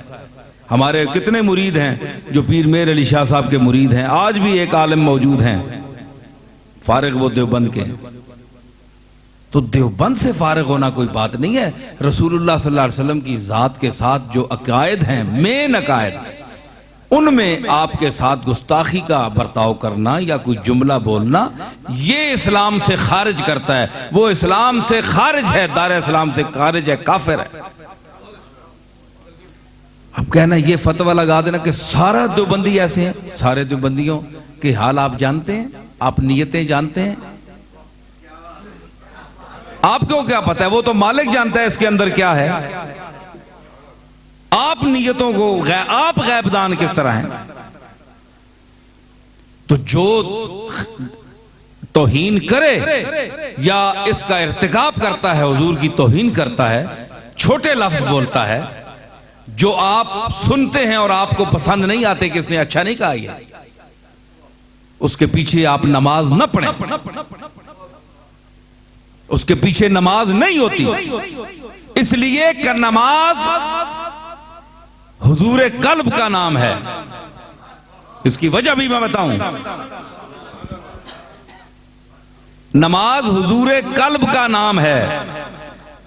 ہمارے کتنے مرید ہیں جو پیر میر علی شاہ صاحب کے مرید ہیں، آج بھی ایک عالم موجود ہیں فارغ وہ دیوبند کے. تو دیوبند سے فارغ ہونا کوئی بات نہیں ہے. رسول اللہ صلی اللہ علیہ وسلم کی ذات کے ساتھ جو عقائد ہیں، مین عقائد، ان میں آپ کے ساتھ گستاخی کا برتاؤ کرنا یا کوئی جملہ بولنا، یہ اسلام سے خارج کرتا ہے. وہ اسلام سے خارج ہے، دار اسلام سے خارج ہے، کافر ہے. اب کہنا یہ فتویٰ لگا دینا کہ سارا دیوبندی ایسے ہیں. سارے دیوبندیوں کے حال آپ جانتے ہیں، آپ نیتیں جانتے ہیں. آپ کو کیا پتا ہے؟ وہ تو مالک جانتا ہے اس کے اندر کیا ہے. آپ نیتوں کو آپ غیب دان کس طرح ہیں؟ تو جو توہین کرے یا اس کا ارتکاب کرتا ہے، حضور کی توہین کرتا ہے، چھوٹے لفظ بولتا ہے جو آپ سنتے ہیں اور آپ کو پسند نہیں آتے کہ اس نے اچھا نہیں کہا، یہ اس کے پیچھے آپ نماز نہ پڑھیں. اس کے پیچھے نماز نہیں ہوتی، اس لیے کہ نماز حضور قلب کا نام ہے. اس کی وجہ بھی میں بتاؤں. نماز حضور قلب کا نام ہے،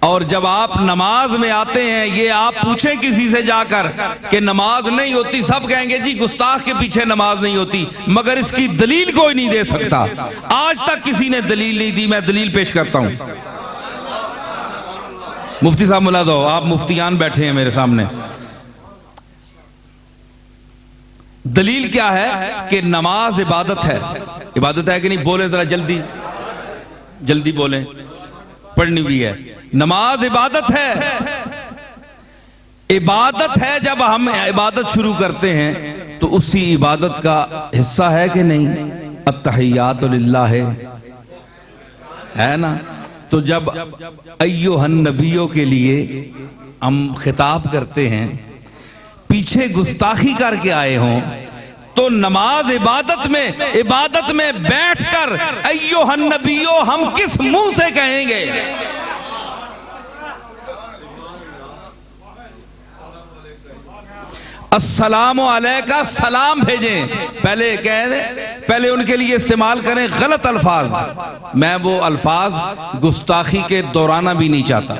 اور جب آپ نماز میں آتے ہیں، یہ آپ پوچھیں کسی سے جا کر کہ نماز نہیں ہوتی، سب کہیں گے جی گستاخ کے پیچھے نماز نہیں ہوتی، مگر اس کی دلیل کوئی نہیں دے سکتا. آج تک کسی نے دلیل نہیں دی. میں دلیل پیش کرتا ہوں. مفتی صاحب ملازم ہو، آپ مفتیان بیٹھے ہیں میرے سامنے. دلیل کیا ہے کہ نماز عبادت ہے. عبادت ہے کہ نہیں؟ بولے ذرا جلدی جلدی بولیں، پڑھنی بھی ہے. نماز عبادت ہے. عبادت ہے. جب ہم عبادت شروع کرتے ہیں تو اسی عبادت کا حصہ ہے کہ نہیں؟ التحیات للہ ہے نا. تو جب ایھا النبیوں کے لیے ہم خطاب کرتے ہیں، پیچھے گستاخی کر کے آئے ہوں، تو نماز عبادت میں بیٹھ کر ایھا النبیوں ہم کس منہ سے کہیں گے؟ السلام علیکہ سلام بھیجیں. پہلے ان کے لیے استعمال کریں غلط الفاظ. میں وہ الفاظ گستاخی کے دورانہ بھی نہیں چاہتا.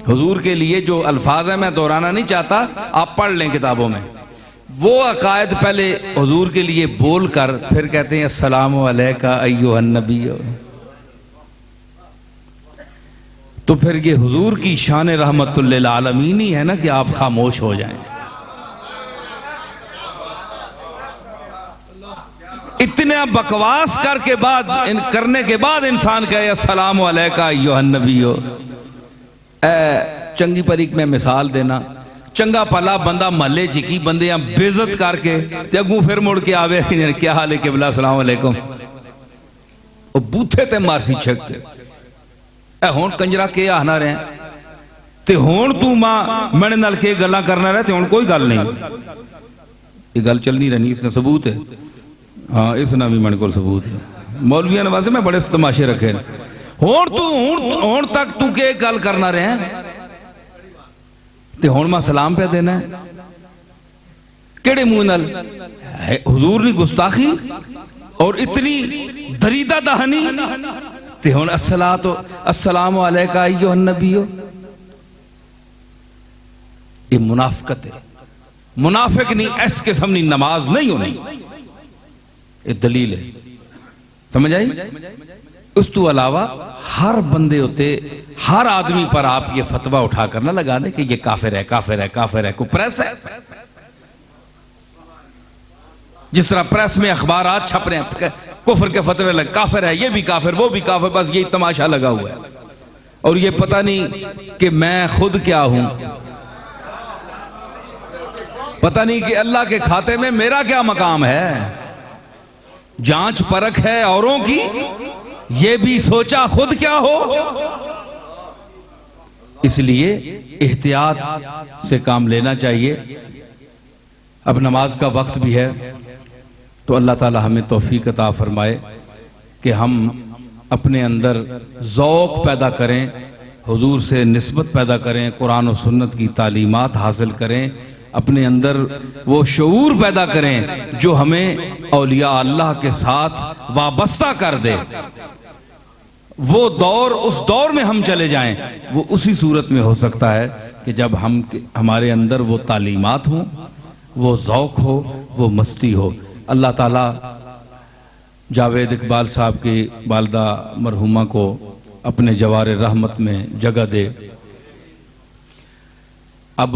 حضور کے لیے جو الفاظ ہیں میں دورانہ نہیں چاہتا. آپ پڑھ لیں کتابوں میں. وہ عقائد پہلے حضور کے لیے بول کر پھر کہتے ہیں السلام علیکہ ایھا النبی. تو پھر یہ حضور کی شان رحمت للعالمین ہی ہے نا کہ آپ خاموش ہو جائیں. اتنا بکواس کرنے کے بعد انسان کہے السلام علیکہ ایھا النبی. چنگی پریک میں مثال دینا. چنگا پلا بندہ محلے چکی بندے بے عزت کر کے تے اگوں پھر مڑ کے آوے کیا حال ہے قبلہ السلام علیکم. وہ بوتھے تے مارسی چھکتے. اے ہون کنجرا کے آنا رہے ہیں تے ہون تو ماں میں نال کے گلاں کرنا رہے تے ہون کوئی گل نہیں. یہ گل چلنی رہنی. اس نے ثبوت ہے. ہاں اس نے بھی میں کو ثبوت ہے. مولویاں نے واسطے میں بڑے تماشے رکھے. ہون تک تو کے گل کرنا رہے ہیں تے ہون ماں سلام پہ دینا ہے. کیڑے منہ نال؟ حضور نے گستاخی اور اتنی دریدہ دہنی تے ہون السلام علیکہ ایھا النبی. یہ منافقت ہے. منافق نہیں اس قسم کی نماز نہیں ہونی. یہ دلیل ہے. سمجھ آئی؟ اس تو علاوہ ہر بندے ہوتے ہر آدمی پر آپ یہ فتویٰ اٹھا کر نہ لگا دیں کہ یہ کافر ہے کافر ہے کافر ہے. کوئی پریس ہے جس طرح پریس میں اخبارات چھپ رہے ہیں کفر کے فتوے لگ کافر ہے یہ بھی کافر وہ بھی کافر. بس یہی تماشا لگا ہوا ہے. اور یہ پتہ نہیں کہ میں خود کیا ہوں. پتہ نہیں کہ اللہ کے کھاتے میں میرا کیا مقام ہے. جانچ پرکھ ہے اوروں کی یہ بھی سوچا خود کیا ہو. اس لیے احتیاط سے کام لینا چاہیے. اب نماز کا وقت بھی ہے تو اللہ تعالی ہمیں توفیق عطا فرمائے کہ ہم اپنے اندر ذوق پیدا کریں, حضور سے نسبت پیدا کریں, قرآن و سنت کی تعلیمات حاصل کریں, اپنے اندر وہ شعور پیدا کریں جو ہمیں اولیاء اللہ کے ساتھ وابستہ کر دے. وہ دور, اس دور میں ہم چلے جائیں. وہ اسی صورت میں ہو سکتا ہے کہ جب ہمارے اندر وہ تعلیمات ہوں, وہ ذوق ہو, وہ مستی ہو. اللہ تعالیٰ جاوید اقبال صاحب کی والدہ مرحومہ کو اپنے جوار رحمت میں جگہ دے. اب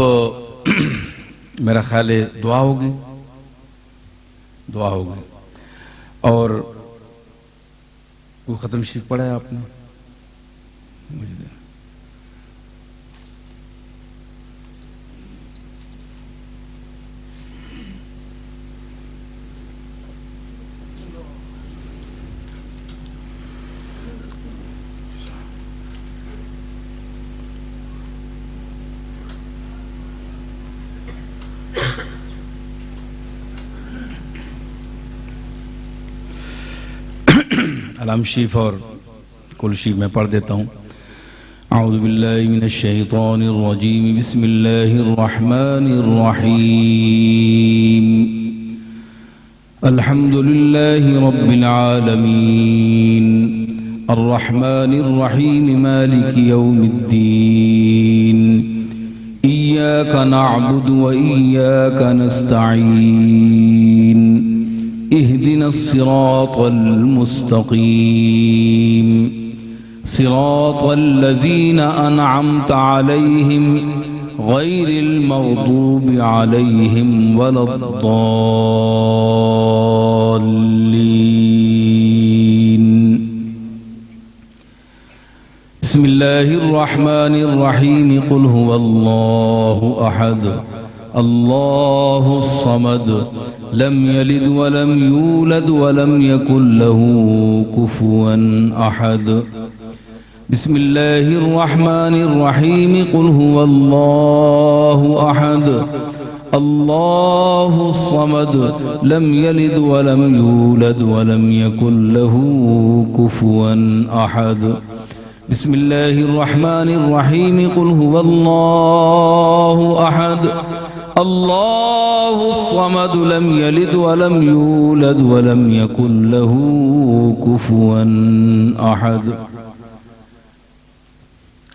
میرا خیال ہے دعا ہوگی, دعا ہوگی. اور وہ ختم شریف پڑھا ہے آپ نے؟ علام شریف اور کل شریف میں پڑھ دیتا ہوں. اعوذ باللہ من الشیطان الرجیم, بسم اللہ الرحمن الرحیم, الحمد للہ رب العالمین, الرحمن الرحیم, مالک یوم الدین, ایاک نعبد و ایاک نستعین, اهدنا الصراط المستقيم, صراط الذين أنعمت عليهم غير المغضوب عليهم ولا الضالين. بسم الله الرحمن الرحيم, قل هو الله أحد الله الصمد, لم يلد ولم يولد ولم يكن له كفوا أحد. بسم الله الرحمن الرحيم, قل هو الله أحد الله الصمد, لم يلد ولم يولد ولم يكن له كفوا أحد. بسم الله الرحمن الرحيم, قل هو الله أحد الله الصمد, لم يلد ولم يولد ولم يكن له كفوا أحد.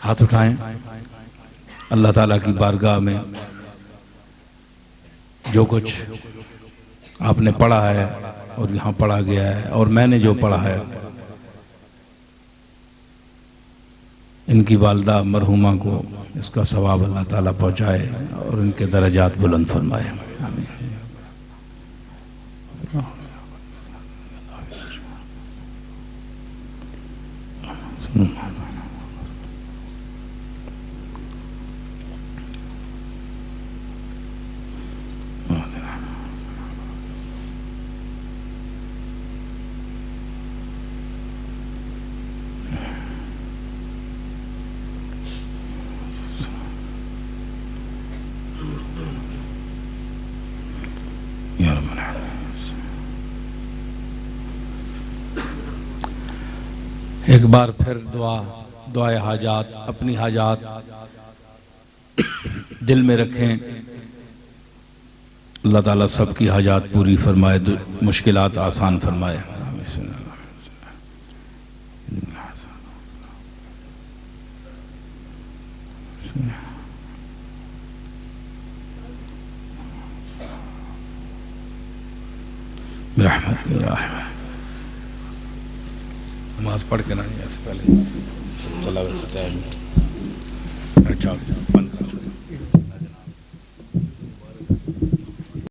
ہاتھ اٹھائیں. اللہ تعالیٰ کی بارگاہ میں جو کچھ آپ نے پڑھا ہے اور یہاں پڑھا گیا ہے اور میں نے جو پڑھا ہے, ان کی والدہ مرحومہ کو اس کا ثواب اللہ تعالیٰ پہنچائے اور ان کے درجات بلند فرمائے. آمین. ایک بار پھر دعائے حاجات, اپنی حاجات دل میں رکھیں. اللہ تعالیٰ سب کی حاجات پوری فرمائے, مشکلات آسان فرمائے. برحمتک یا رحمن. نماز پڑھ کے نہ, ایسے پہلے چلا ویسے ٹائم اچھا